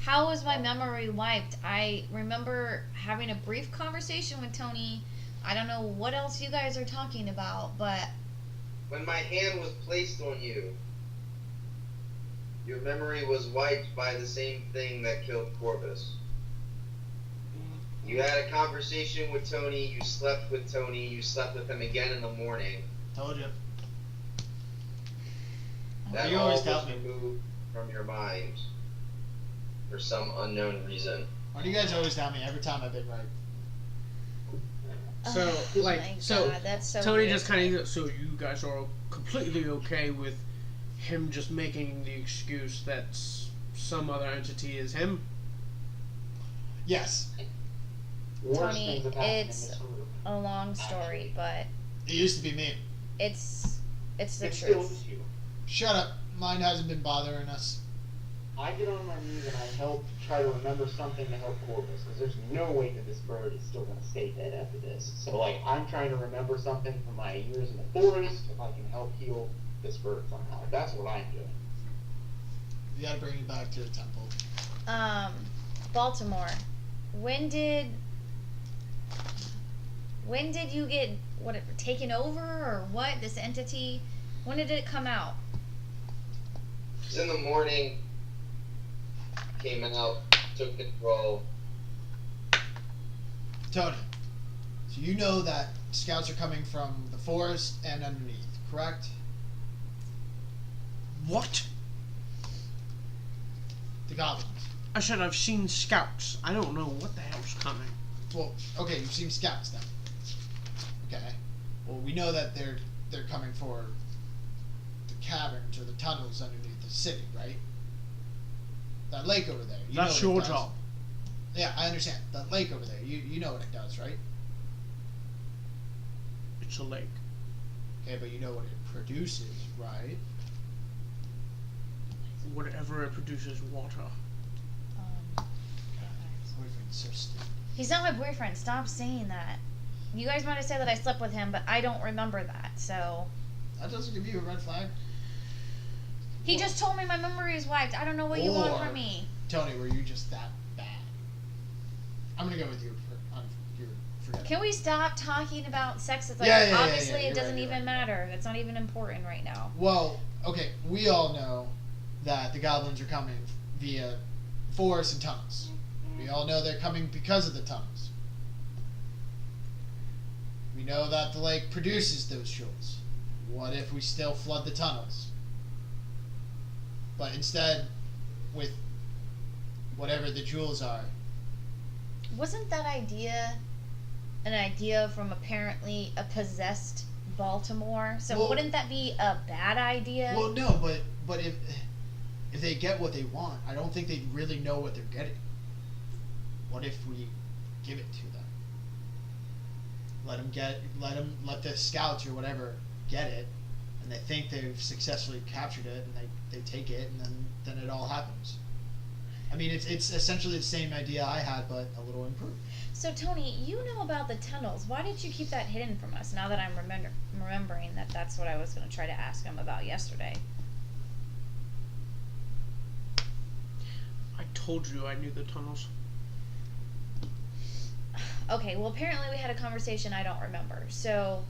How was my memory wiped? I remember having a brief conversation with Tony. I don't know what else you guys are talking about, but When my hand was placed on you, your memory was wiped by the same thing that killed Corvus. You had a conversation with Tony, you slept with Tony, you slept with him again in the morning. Told you. That You all always was doubt me. removed from your mind for some unknown reason. Why do you guys always doubt me every time I've been right? So, oh like, my so God, that's so Tony weird. just kind of, so you guys are completely okay with him just making the excuse that some other entity is him? Yes. Worse Tony, things have happened in it's this group. a long story, but It used to be me. it's the It truth. still is you. Shut up. Mine hasn't been bothering us. I get on my knees and I help try to remember something to help Corvus, because there's no way that this bird is still going to stay dead after this. So, like, I'm trying to remember something from my years in the forest, if I can help heal this bird somehow. That's what I'm doing. You gotta bring it back to the temple. Baltimore. When did you get taken over or what? This entity? When did it come out? It was in the morning, came out, took control. Tony, so you know that scouts are coming from the forest and underneath, correct? What? The goblins. I said I've seen scouts. I don't know what the hell's coming. Well, okay, you've seen scouts then. Okay. Well, we know that they're coming for the caverns or the tunnels underneath the city, right? That lake over there. You That's know what your it does. job. Yeah, I understand. That lake over there. You know what it does, right? It's a lake. Okay, but you know what it produces, right? Whatever it produces water. Boyfriend's so stupid. He's not my boyfriend. Stop saying that. You guys might have said that I slept with him, but I don't remember that. So That doesn't give you a red flag. he just told me my memory is wiped. I don't know what you want Or- from me. Tony, were you just that bad? I'm gonna go with on your forget it. Can we stop talking about sex? It's like, Yeah, obviously you're it doesn't right, you're even right. matter. It's not even important right now. Well, okay, we all know that the goblins are coming via forests and tunnels. We all know they're coming because of the tunnels. We know that the lake produces those jewels. What if we still flood the tunnels? But instead, with whatever the jewels are, Wasn't that idea an idea from apparently a possessed Baltimore? So Well- wouldn't that be a bad idea? well, no, but if they get what they want, I don't think they really know what they're getting. What if we give it to them? Let the scouts or whatever get it, and they think they've successfully captured it, and they take it, and then it all happens. I mean, it's essentially the same idea I had, but a little improved. So Tony, you know about the tunnels. Why did you keep that hidden from us? Now that I'm remembering that that's what I was going to try to ask him about yesterday. I told you I knew the tunnels. Okay, well apparently we had a conversation I don't remember. So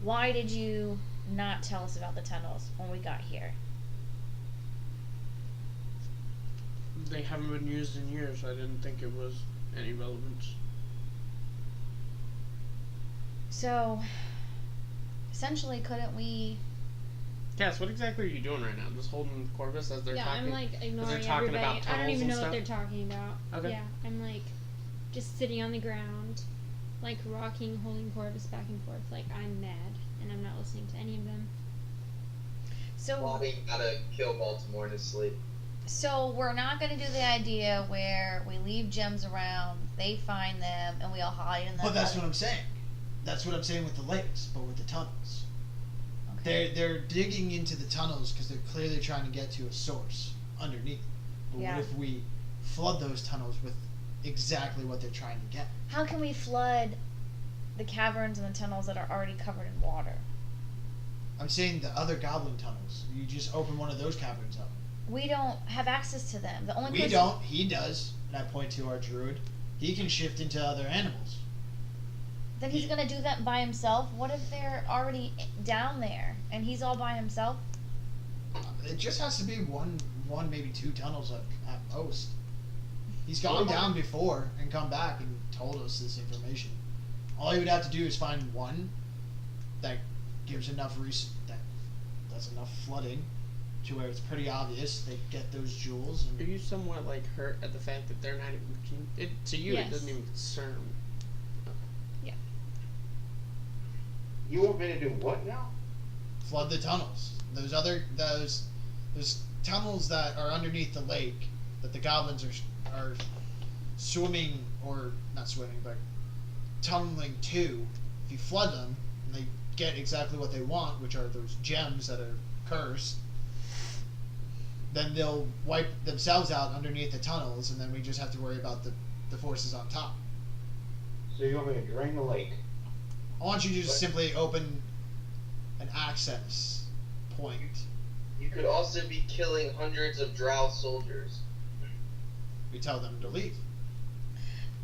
why did you not tell us about the tunnels when we got here? They haven't been used in years. I didn't think it was any relevance. So essentially couldn't we Cass, what exactly are you doing right now? Just holding Corvus as they're Yeah, talking? I'm like ignoring talking everybody. about I don't tunnels even and know what they're stuff? talking about. Okay. Yeah, I'm like just sitting on the ground, like rocking, holding Corvus back and forth, like I'm mad and I'm not listening to any of them. so Bobby gotta kill Baltimore in his sleep. So we're not going to do the idea where we leave gems around, they find them, and we all hide in them. But that's what I'm saying. That's what I'm saying with the lakes, but with the tunnels. Okay. They're digging into the tunnels because they're clearly trying to get to a source underneath. But Yeah. what if we flood those tunnels with exactly what they're trying to get? How can we flood the caverns and the tunnels that are already covered in water? I'm saying the other goblin tunnels. You just open one of those caverns up. We don't have access to them. The only We person don't. He does. And I point to our druid. He can shift into other animals. Then he's going to do that by himself. What if they're already down there and he's all by himself? It just has to be one maybe two tunnels at most. He's gone down before and come back and told us this information. All he would have to do is find one that gives enough that's enough flooding to where it's pretty obvious they get those jewels. Are And you somewhat like hurt at the fact that they're not even to you? Yes. It doesn't even concern. You want me to do what now? flood the tunnels. Those tunnels that are underneath the lake that the goblins are swimming, or not swimming, but tunneling to. If you flood them and they get exactly what they want, which are those gems that are cursed, then they'll wipe themselves out underneath the tunnels, and then we just have to worry about the forces on top. So you want me to drain the lake? I want you to just simply open an access point. You could also be killing hundreds of drow soldiers. We tell them to leave.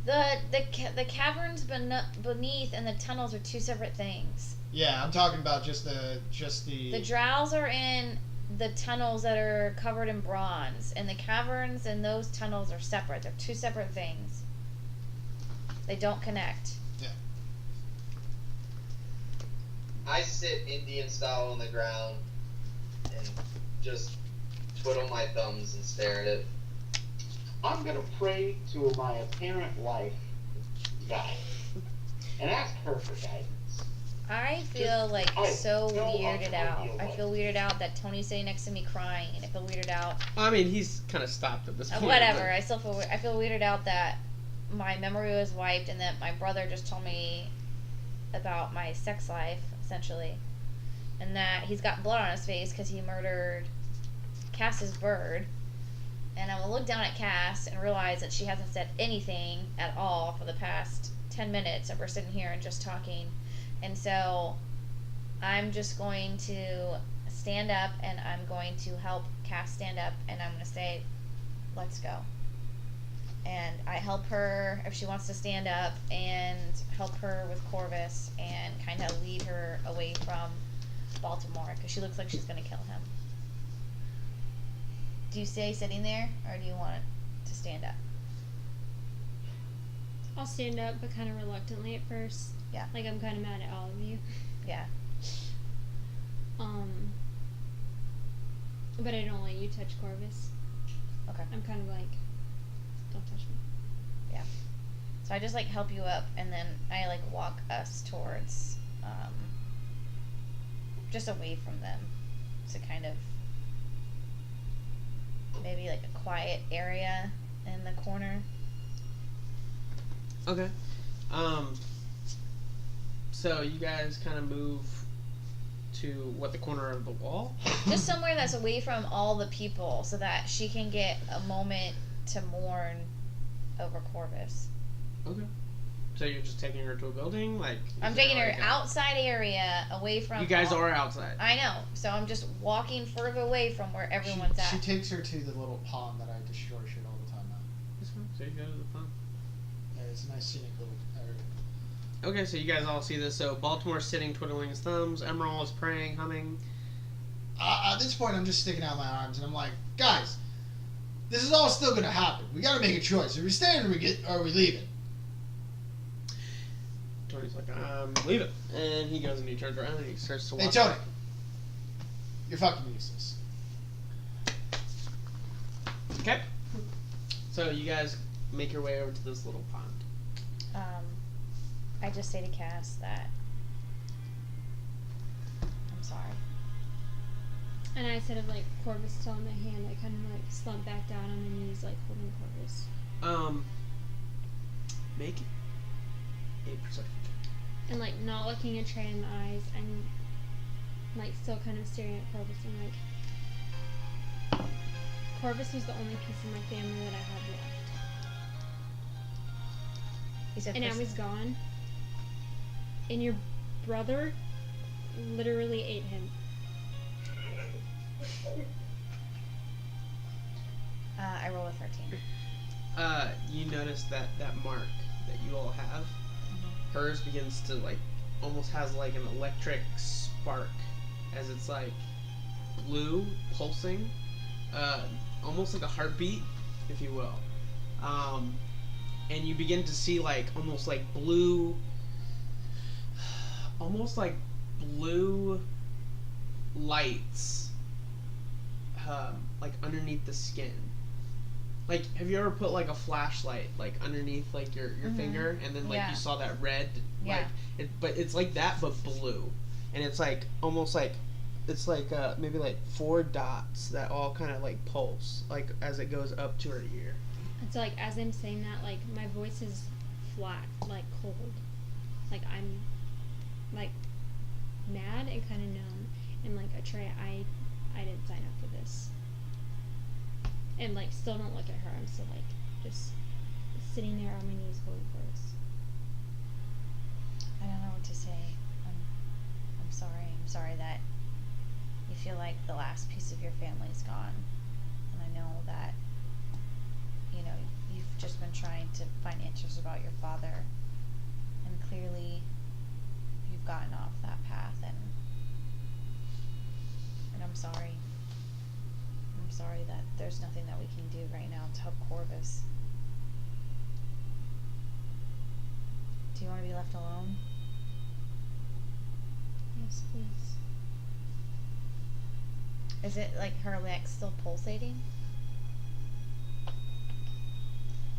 The caverns beneath and the tunnels are two separate things. Yeah, I'm talking about just the The drows are in the tunnels that are covered in bronze, and the caverns and those tunnels are separate. They're two separate things. They don't connect. I sit Indian style on the ground and just twiddle my thumbs and stare at it. I'm gonna pray to my apparent wife, Guy, and ask her for guidance. I feel like so no weirded out. ideal I life. feel weirded out that Tony's sitting next to me crying. I feel weirded out. I mean, he's kind of stopped at this point. Whatever. I still feel. I feel weirded out that my memory was wiped and that my brother just told me about my sex life, essentially, and that he's got blood on his face because he murdered Cass's bird. And I'm gonna look down at Cass and realize that she hasn't said anything at all for the past 10 minutes that we're sitting here and just talking. And so I'm just going to stand up and I'm going to help Cass stand up and I'm going to say, let's go. and I help her if she wants to stand up, and help her with Corvus, and kind of lead her away from Baltimore because she looks like she's gonna kill him. Do you stay sitting there, or do you want to stand up? I'll stand up, but kind of reluctantly at first. Yeah. Like, I'm kind of mad at all of you. Yeah. But I don't let you touch Corvus. Okay. I'm kind of like, don't touch me. Yeah. So I just like help you up, and then I like walk us towards, just away from them, to kind of maybe like a quiet area in the corner. Okay. So you guys kind of move to the corner of the wall? Just somewhere that's away from all the people, so that she can get a moment to mourn over Corvus. Okay. So you're just taking her to a building? Like, I'm taking her outside area, away from. You guys are outside. I know. So I'm just walking further away from where everyone's at. She takes her to the little pond that I destroy shit all the time at. So you go to the pond. Yeah, it's a nice scenic little area. Okay, so you guys all see this. So Baltimore's sitting, twiddling his thumbs. Emerald is praying, humming. At this point, I'm just sticking out my arms, and I'm like, guys, this is all still gonna happen. We gotta make a choice. Are we staying or are we leaving? Tony's like, leave it. And he goes and he turns around and he starts to walk. Hey, Tony. You're fucking useless. Okay. So you guys make your way over to this little pond. I just say to Cass that I'm sorry. And I said of like Corvus still in my hand, I kind of like slump back down on my knees, like holding Corvus. Make a perception check. And like not looking at Trey in the eyes, and like still kind of staring at Corvus, and like Corvus was the only piece of my family that I had left. He said, And now he's gone. And your brother literally ate him. I roll a 13. You notice that mark that you all have, hers begins to like, almost has like an electric spark as it's like blue pulsing, almost like a heartbeat, if you will. And you begin to see like almost like blue lights, like underneath the skin. Like, have you ever put like a flashlight like underneath like your finger, and then like you saw that red, like but it's like that but blue, and it's like almost like it's like maybe like 4 dots that all kind of like pulse like as it goes up to her ear. And so like as I'm saying that, like my voice is flat, like cold, like I'm like mad and kind of numb, and like Trey, I didn't sign up for this. And like still don't look at her. I'm still like just sitting there on my knees holding Corvus. I don't know what to say. I'm sorry. I'm sorry that you feel like the last piece of your family's gone. And I know that, you know, you've just been trying to find answers about your father. And clearly you've gotten off that path, and I'm sorry. I'm sorry that there's nothing that we can do right now to help Corvus. Do you want to be left alone? Yes, please. Is it like her legs still pulsating?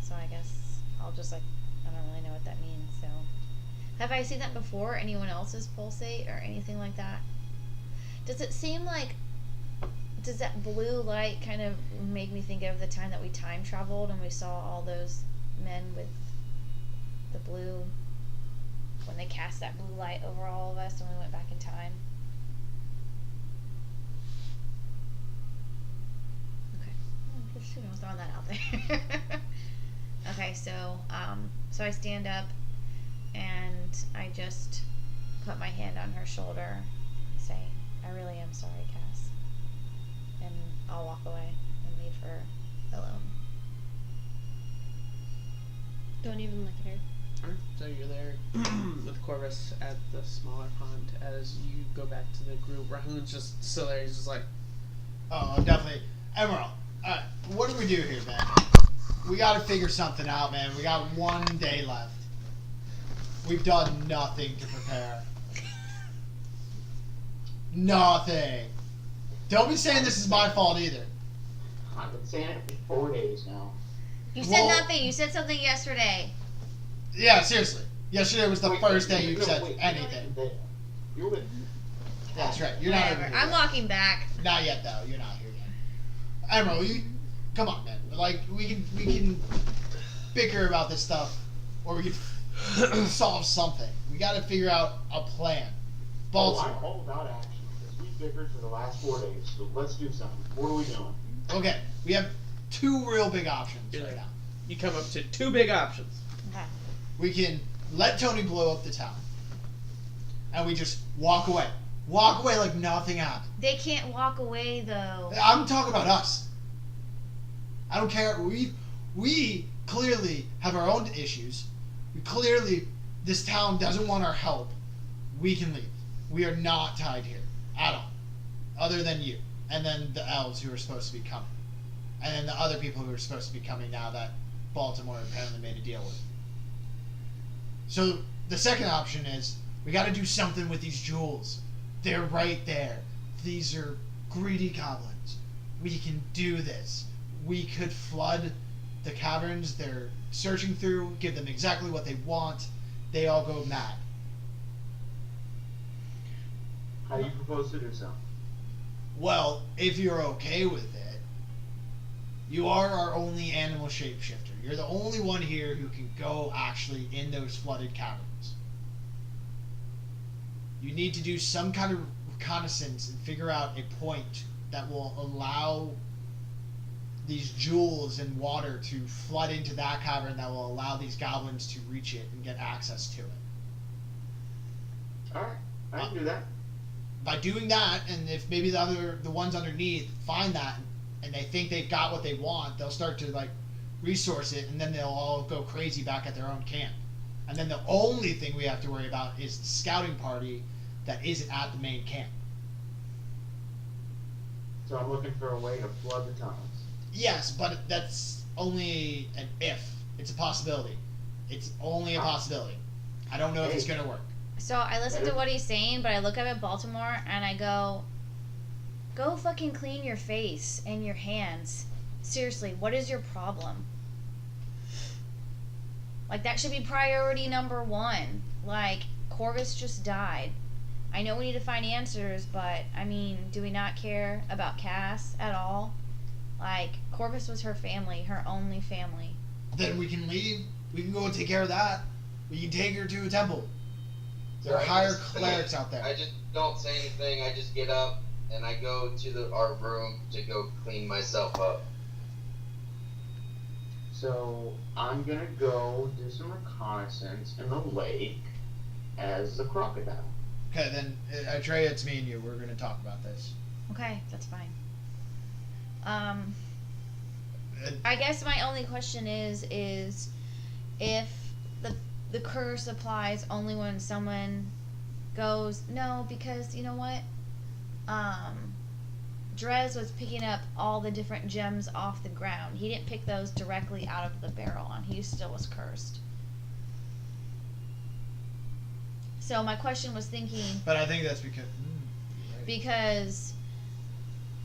So I guess I'll just like, I don't really know what that means, so. Have I seen that before? Anyone else's pulsate or anything like that? Does it seem like, does that blue light kind of make me think of the time that we time traveled and we saw all those men with the blue, when they cast that blue light over all of us and we went back in time? Okay. Just, throwing that out there. Okay, so I stand up and I just put my hand on her shoulder and say, I really am sorry, Cass. And I'll walk away and leave her alone. Don't even look at her. Alright, so you're there with Corvus at the smaller pond as you go back to the group. Rahun's just still there. He's just like, Oh, definitely. Emerald, what do we do here, man? We gotta figure something out, man. We got 1 day left. We've done nothing to prepare. Nothing. Don't be saying this is my fault either. I've been saying it for 4 days now. You said Well- nothing. You said something yesterday. Yeah, seriously. Yesterday was the Wait, first wait, day you no, said wait, anything. You're with That's right. You're not over Whatever. here I'm yet. walking back. Not yet, though. You're not here yet. Emerald, come on, man. Like, we can bicker about this stuff, or we can solve something. We got to figure out a plan. I'm Baltimore. all about action because we bickered for the last 4 days. So let's do something. What are we doing? Okay, we have 2 real big options Yeah. right now. you come up to 2 big options. Okay. We can let Tony blow up the town, and we just walk away. Walk away like nothing happened. They can't walk away though. I'm talking about us. I don't care. We clearly have our own issues. This town doesn't want our help. We can leave. We are not tied here at all, other than you, and then the elves who are supposed to be coming, and then the other people who are supposed to be coming now that Baltimore apparently made a deal with. So the second option is we got to do something with these jewels. They're right there. These are greedy goblins. We can do this. We could flood the caverns they're searching through, give them exactly what they want. They all go mad. How do you propose to do so? Well, if you're okay with it, you are our only animal shapeshifter. You're the only one here who can go actually in those flooded caverns. You need to do some kind of reconnaissance and figure out a point that will allow these jewels and water to flood into that cavern that will allow these goblins to reach it and get access to it. Alright, I can do that. By doing that, and if maybe the ones underneath find that and they think they've got what they want, they'll start to like resource it, and then they'll all go crazy back at their own camp. And then the only thing we have to worry about is the scouting party that isn't at the main camp. So I'm looking for a way to flood the tunnels. Yes, but that's only an if. It's a possibility. It's only a possibility. I don't know if it's going to work. So I listen to what he's saying, but I look up at Baltimore and I go fucking clean your face and your hands. Seriously, what is your problem? Like, that should be priority number 1. Like, Corvus just died. I know we need to find answers, but, I mean, do we not care about Cass at all? Like, Corvus was her family, her only family. Then we can leave. We can go and take care of that. We can take her to a temple. There are higher clerics out there. I just don't say anything. I just get up and I go to our room to go clean myself up. So I'm gonna go do some reconnaissance in the lake as a crocodile. Okay, then, Atreya, it's me and you. We're going to talk about this. Okay, that's fine. I guess my only question is if the curse applies only when someone goes, no, because you know what? Drez was picking up all the different gems off the ground. He didn't pick those directly out of the barrel, and he still was cursed. So my question was thinking, But I think that's because... because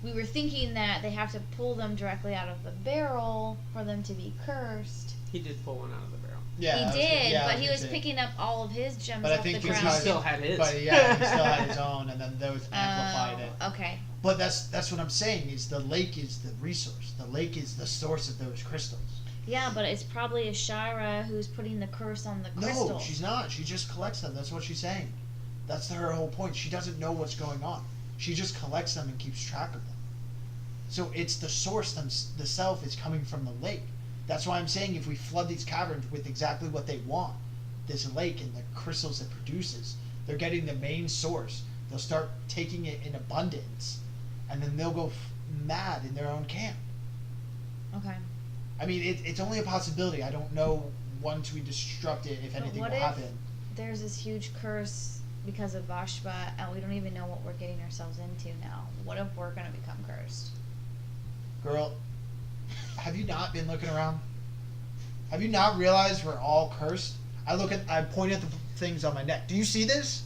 we were thinking that they have to pull them directly out of the barrel for them to be cursed. He did pull one out of the barrel. Yeah, He did, but he was picking up all of his gems But I off think the because ground. he still had his. But yeah, he still had his own, and then those amplified it. Okay. But that's what I'm saying, is the lake is the resource. The lake is the source of those crystals. Yeah, but it's probably Ashira who's putting the curse on the crystal. No, she's not. She just collects them. That's what she's saying. That's her whole point. She doesn't know what's going on. She just collects them and keeps track of them. So it's the source, the self is coming from the lake. That's why I'm saying if we flood these caverns with exactly what they want, this lake and the crystals it produces, they're getting the main source. They'll start taking it in abundance, and then they'll go mad in their own camp. Okay. I mean, it's only a possibility. I don't know once we destruct it, if anything will what if happen. there's this huge curse because of Vashpa, and we don't even know what we're getting ourselves into now? What if we're gonna become cursed? Girl, have you not been looking around? Have you not realized we're all cursed? I point at the things on my neck. Do you see this?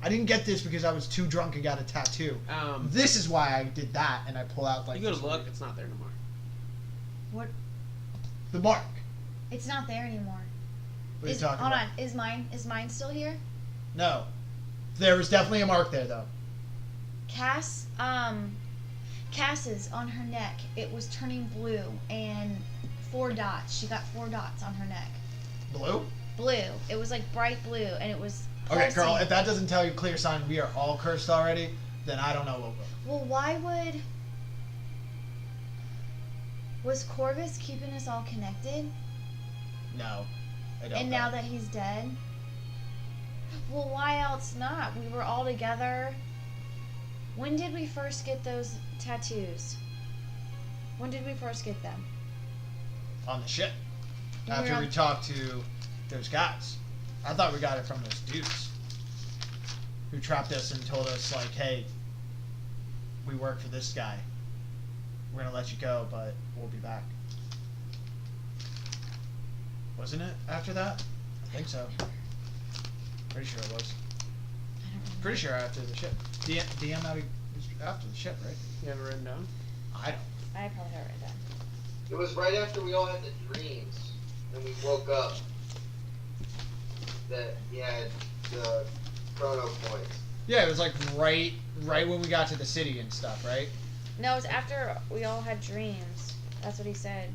I didn't get this because I was too drunk and got a tattoo. This is why I did that, and I pull out like. You go this to look, weird- it's not there no more. What? The mark. It's not there anymore. What are you talking about? Hold on. Is mine still here? No. There was definitely a mark there, though. Cass's on her neck. It was turning blue and 4 dots. She got 4 dots on her neck. Blue? Blue. It was like bright blue, and it was. Okay, girl, pulsing. if that doesn't tell you clear sign we are all cursed already, then I don't know what will. Well, why would. Was Corvus keeping us all connected? No. I don't And know. now that he's dead? Well, why else not? We were all together. When did we first get those tattoos? When did we first get them? On the ship. We After were we on- talked to those guys. I thought we got it from those dudes. Who trapped us and told us, like, hey, we work for this guy. We're gonna let you go, but we'll be back. Wasn't it after that? I think so. Pretty sure it was. I don't remember. Pretty sure after the ship. DM after the ship, right? You have it written down? I don't. I probably have it down. It was right after we all had the dreams, and we woke up, that he had the chrono points. Yeah, it was like right when we got to the city and stuff, right? No, it was after we all had dreams. That's what he said.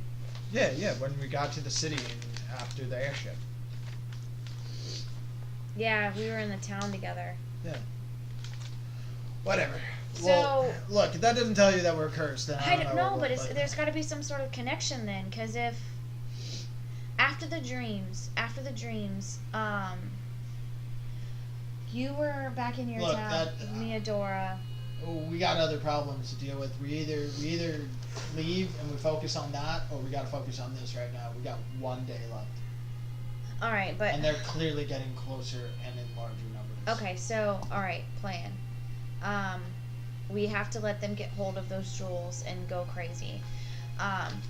Yeah, when we got to the city and after the airship. Yeah, we were in the town together. Yeah. Whatever. So- Well, look, if that doesn't tell you that we're cursed, then I I don't don't know. know, what but will, there's got to be some sort of connection then, because if after the dreams, you were back in your Look, town that- with Meadora. we got other problems to deal with. We either leave and we focus on that, or we got to focus on this right now. We got 1 day left, All right, but and they're clearly getting closer and in larger numbers. okay, so all right, plan. We have to let them get hold of those jewels and go crazy.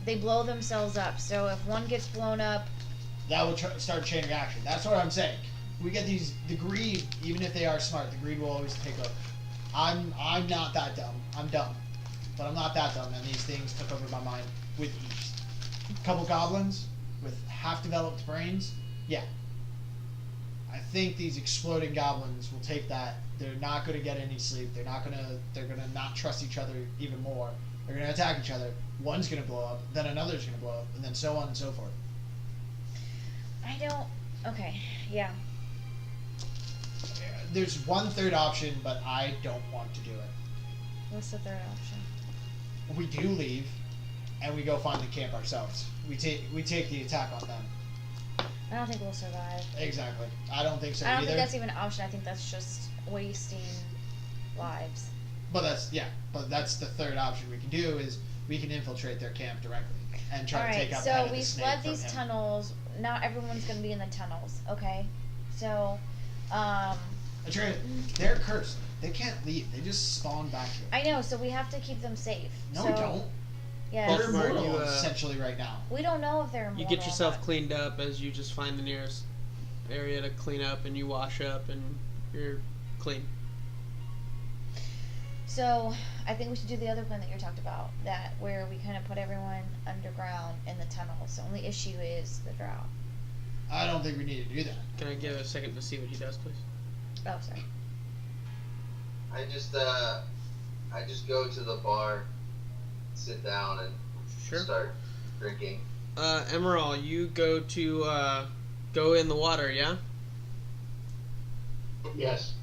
They blow themselves up, so if one gets blown up, That will start a chain reaction. That's what I'm saying. We get the greed, even if they are smart, the greed will always take over. I'm not that dumb. I'm dumb, but I'm not that dumb. And these things took over my mind with ease. A couple goblins with half-developed brains. Yeah. I think these exploding goblins will take that. They're not going to get any sleep. They're gonna not trust each other even more. They're gonna attack each other. One's gonna blow up, then another's gonna blow up, and then so on and so forth. I don't. Okay, yeah. There's one third option, but I don't want to do it. What's the third option? We do leave, and we go find the camp ourselves. We take the attack on them. I don't think we'll survive. Exactly. I don't think so I don't either. think that's even an option. I think that's just wasting lives. But that's the third option we can do is we can infiltrate their camp directly and try to Alright, take out the head so of the we snake fled from these him. tunnels. Not everyone's gonna be in the tunnels, okay? So, Atreus, they're cursed. They can't leave. They just spawn back here. I know, so we have to keep them safe. No, so, we don't. Yeah. They're Smart, immortal you, essentially right now. We don't know if they're immortal. You get yourself or not. cleaned up as you just find the nearest area to clean up, and you wash up, and you're clean. So, I think we should do the other plan that you talked about, that where we kind of put everyone underground in the tunnels. The only issue is the drought. I don't think we need to do that. Can I give a second to see what he does, please? Oh, sorry. I just go to the bar, sit down, and Sure. start drinking. Emerald, you go to go in the water, yeah? Yes,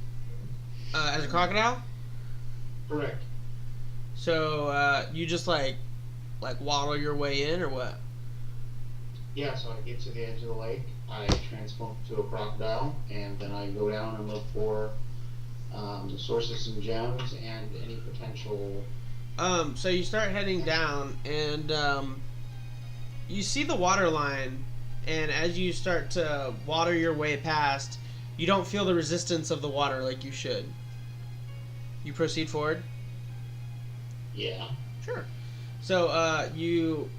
As a crocodile. correct. So you just like waddle your way in, or what? Yeah, so I get to the edge of the lake, I transform to a crocodile, and then I go down and look for the sources and gems and any potential. So you start heading down, and you see the water line and as you start to water your way past, you don't feel the resistance of the water like you should. You proceed forward? Yeah. Sure. So, you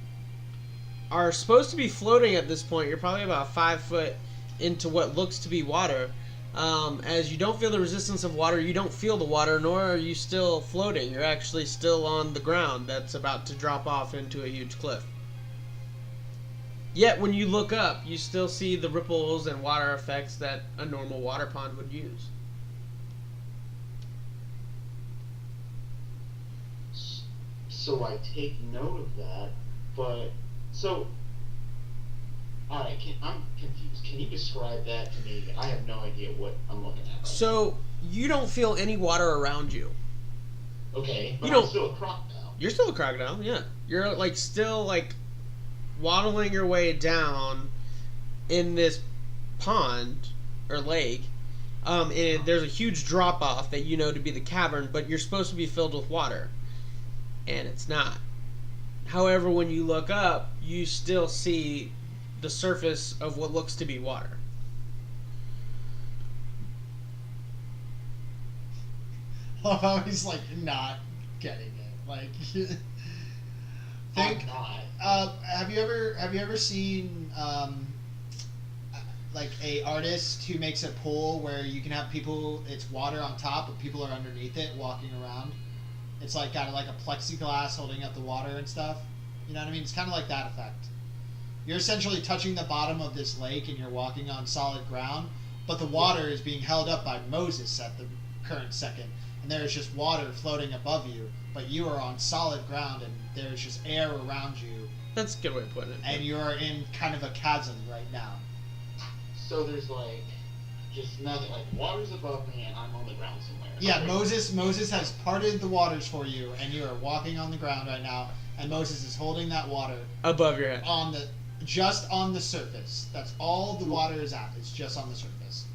are supposed to be floating at this point. You're probably about 5 foot into what looks to be water. As you don't feel the resistance of water, you don't feel the water, nor are you still floating. You're actually still on the ground that's about to drop off into a huge cliff. Yet, when you look up, you still see the ripples and water effects that a normal water pond would use. So I take note of that, but so. Alright, I'm confused. Can you describe that to me? I have no idea what I'm looking at. So you don't feel any water around you. Okay, but You don't- I'm still a crocodile. You're still a crocodile, yeah. You're like still like waddling your way down in this pond or lake. And there's a huge drop off that you know to be the cavern, but you're supposed to be filled with water. And it's not. However, when you look up, you still see the surface of what looks to be water. I was like not getting it. Like, I'm not. have you ever seen like a artist who makes a pool where you can have people? It's water on top, but people are underneath it walking around. It's like got like a plexiglass holding up the water and stuff. You know what I mean? It's kind of like that effect. You're essentially touching the bottom of this lake and you're walking on solid ground, but the water is being held up by Moses at the current second, and there's just water floating above you, but you are on solid ground and there's just air around you, That's a good way of putting it. and you're in kind of a chasm right now. So there's like just nothing. Like water's above me and I'm on the ground somewhere. Yeah, Okay. Moses has parted the waters for you, and you are walking on the ground right now, and Moses is holding that water Above your head. just on the surface. That's all the water is at. It's just on the surface.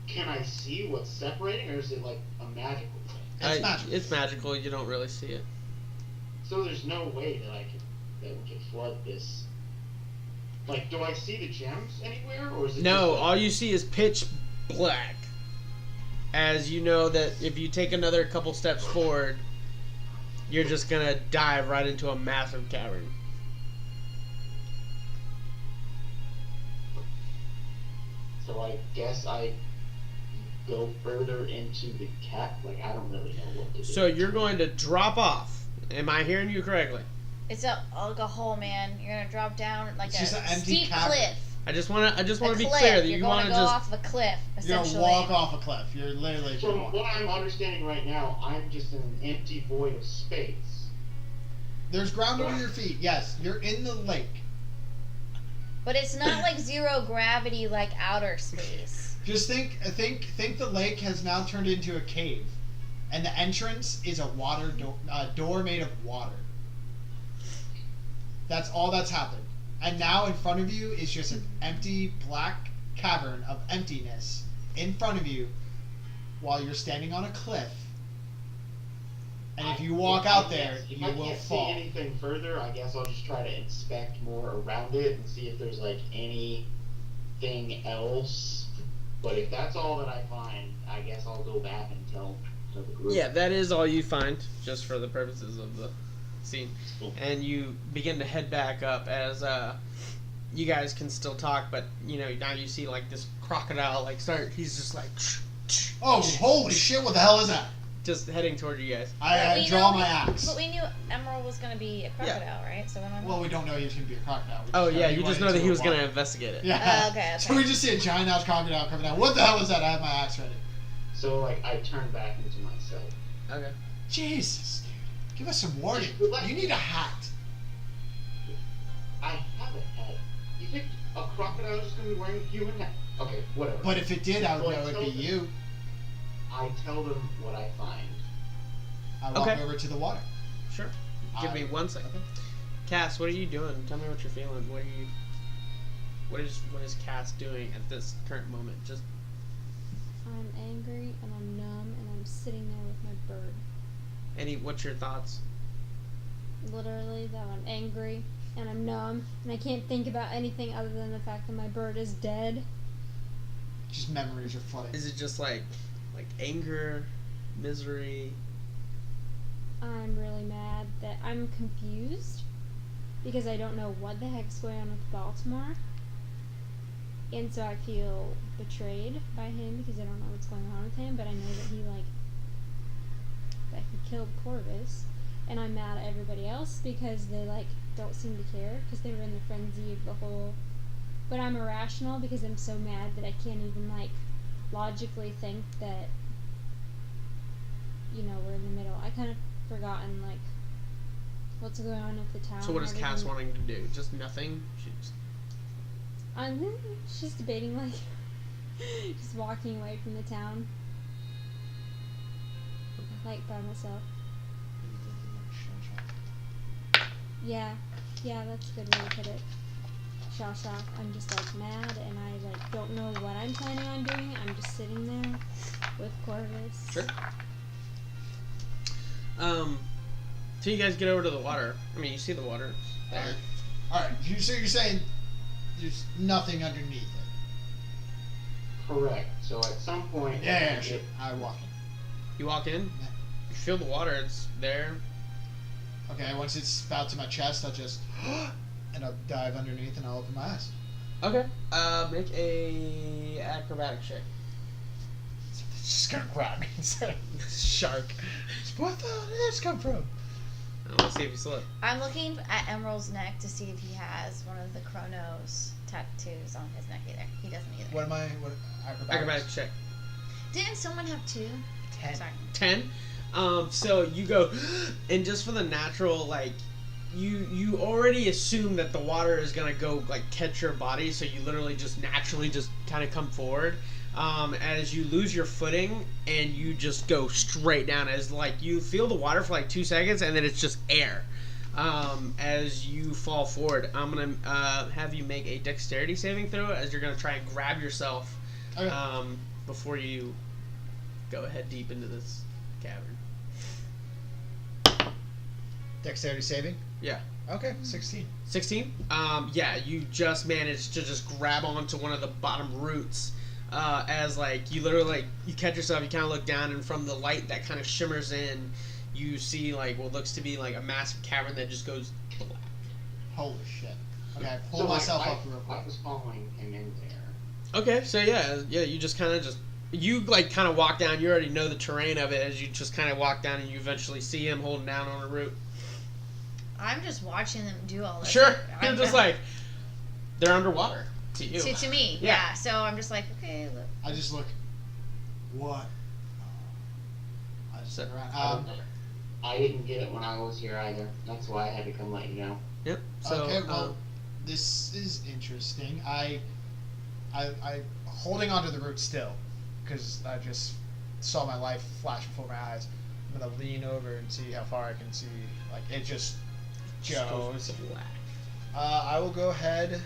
Can I see what's separating, or is it like a magical thing? It's magical. It's magical. You don't really see it. So there's no way that we could flood this. Like, do I see the gems anywhere, or is it No, just all you see is pitch black. As you know that if you take another couple steps forward, you're just gonna dive right into a massive cavern. So I guess I go further into the cat. Like, I don't really know what to do. So you're going to drop off. Am I hearing you correctly? It's like a hole, man. You're gonna drop down like It's a just an empty steep cavern. cliff. I just want to A be cliff. clear that You're you going want to to go just off a cliff, You're essentially. gonna walk off a cliff. You're literally So gonna walk. what I'm understanding right now, I'm just in an empty void of space. There's ground under your feet. Yes, you're in the lake. But it's not like zero gravity, like outer space. Just think the lake has now turned into a cave, and the entrance is a water door made of water. That's all that's happened. And now in front of you is just an empty black cavern of emptiness in front of you while you're standing on a cliff. And if you walk out there, If you I will can't fall. see anything further, I guess I'll just try to inspect more around it and see if there's like anything else. But if that's all that I find, I guess I'll go back and tell the group. Yeah, that is all you find, just for the purposes of the scene. Cool. And you begin to head back up as you guys can still talk, but you know now you see like this crocodile like start. He's just like Oh, holy shit, what the hell is that? just heading toward you guys. But I we draw know- my axe. But we knew Emerald was going to be a crocodile, right? So we don't know. Well, we don't know he was going to be a crocodile. We Oh just know yeah, he you went just know that into he a was water. gonna investigate it. Yeah. Okay. So we just see a giant ass crocodile coming down. What the hell is that? I have my axe ready. So like I turn back into myself. Okay. Jesus, dude. Give us some warning. You need a hat. I have a head. You think a crocodile is just gonna be wearing a human hat? Okay, whatever. But if it did, I would So know it'd be you. I tell them what I find. I walk Okay. over to the water. Sure. Give me 1 second. Cass, what are you doing? Tell me what you're feeling. What is Cass doing at this current moment? Just I'm angry and I'm numb and I'm sitting there with my bird. what's your thoughts? Literally, that I'm angry, and I'm numb, and I can't think about anything other than the fact that my bird is dead. Just memories are flooding. Is it just like anger, misery? I'm really mad that I'm confused because I don't know what the heck's going on with Baltimore. And so I feel betrayed by him because I don't know what's going on with him, but I know that he killed Corvus. And I'm mad at everybody else because they don't seem to care because they were in the frenzy of the whole. But I'm irrational because I'm so mad that I can't even logically think that we're in the middle. I kind of forgotten what's going on with the town. So what is Cass wanting to do? Just nothing? She's debating just walking away from the town. By myself. Yeah, that's a good way to put it. Shell shock. I'm just mad, and I don't know what I'm planning on doing. I'm just sitting there with Corvus. Sure. So you guys get over to the water. I mean, you see the water there. Alright, so you're saying there's nothing underneath it? Correct. So at some point... Yeah, sure. I walk in. You walk in, Yeah. you feel the water, it's there. Okay, once it's about to my chest, I'll just... and I'll dive underneath and I'll open my eyes. Okay. Make a acrobatic check. Something's just gonna grab me. Shark. What the hell did this come from? Let's see if you slip. I'm looking at Emerald's neck to see if he has one of the Chronos tattoos on his neck either. He doesn't either. What am I? What Acrobatic check. Didn't someone have 2? 10. Sorry. 10. So you go, and just for the natural, you already assume that the water is gonna go catch your body, so you literally just naturally just kind of come forward. As you lose your footing and you just go straight down, as you feel the water for 2 seconds and then it's just air. As you fall forward, I'm gonna have you make a dexterity saving throw as you're gonna try and grab yourself before you go head deep into this cavern. Dexterity saving? Yeah. Okay, 16. 16? Yeah, you just managed to just grab onto one of the bottom roots. As you literally you catch yourself, you kind of look down, and from the light that kind of shimmers in, you see what looks to be a massive cavern that just goes black. Holy shit. Okay, pull So myself up real quick. I was following him in there. Okay, so yeah, you just kind of kind of walk down. You already know the terrain of it as you just kind of walk down, and you eventually see him holding down on a root. I'm just watching them do all this. Sure, you're just they're underwater. To you. To me, yeah. So I'm just okay, look. I just look. What? I just look around. I didn't get it when I was here either. That's why I had to come let you know. Yep. So, okay, well, this is interesting. I holding onto the root still, because I just saw my life flash before my eyes. I'm gonna lean over and see how far I can see. It just goes black. I will go ahead.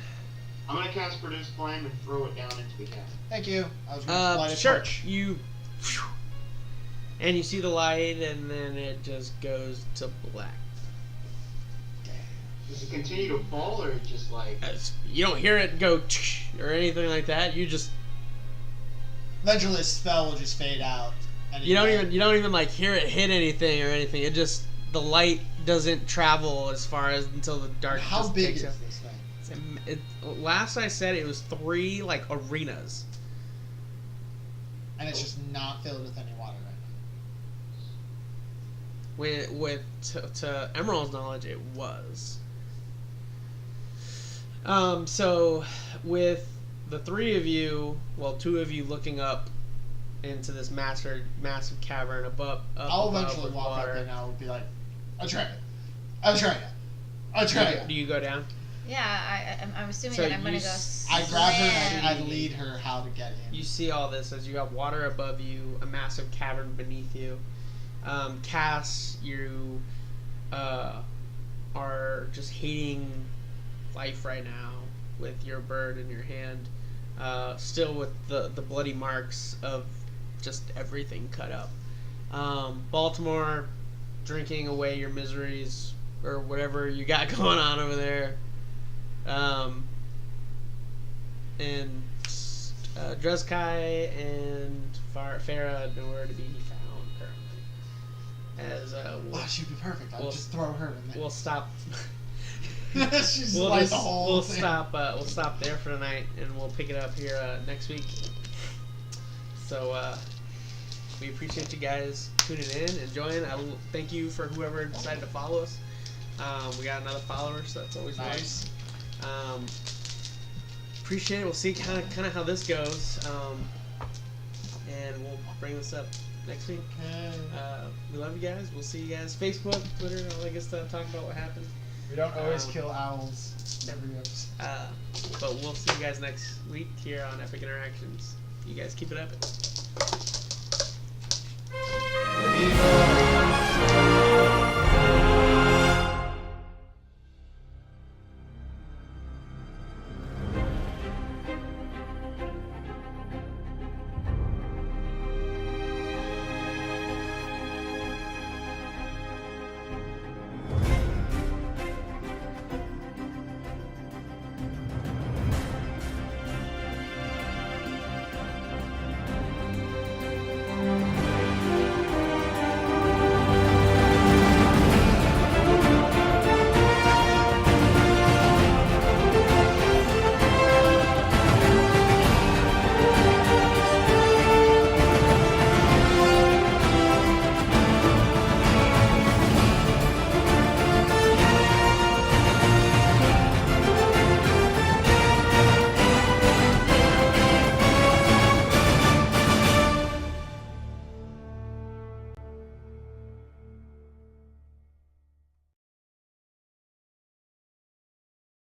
I'm gonna cast Produce Flame and throw it down into the cavern. Thank you. I was gonna light a sure. torch. And you see the light, and then it just goes to black. Does it continue to fall, or just You don't hear it go or anything like that. You just eventually the spell will just fade out. And you don't even hear it hit anything or anything. It just the light doesn't travel as far as until the dark. How big takes is up. this thing? Last I said, it was 3 arenas. And it's just not filled with any water right now. To Emerald's knowledge, it was. So with the 3 of you, 2 of you looking up into this massive cavern above I'll eventually with walk water. up and I'll be like, I'll try it. Do you go down? Yeah, I'm assuming So that I'm gonna you go. I grab her and I Slam. lead her how to get in. You see all this as you have water above you, a massive cavern beneath you. Cass, you are just hating life right now with your bird in your hand, still with the bloody marks of just everything cut up. Baltimore, drinking away your miseries or whatever you got going on over there. And Drezkai and Farah nowhere to be found currently. As Oh, she'd be perfect. I'll we'll- just throw her in there. we'll stop. She's like the whole thing. We'll stop there for tonight, and we'll pick it up here next week. So we appreciate you guys tuning in and joining. Thank you for whoever decided to follow us. We got another follower, so that's always nice. Appreciate it. We'll see kind of how this goes, and we'll bring this up next week. We love you guys. We'll see you guys. Facebook, Twitter, all that good stuff. Talk about what happened. We don't always kill owls every episode. But we'll see you guys next week here on Epic Interactions. You guys keep it epic.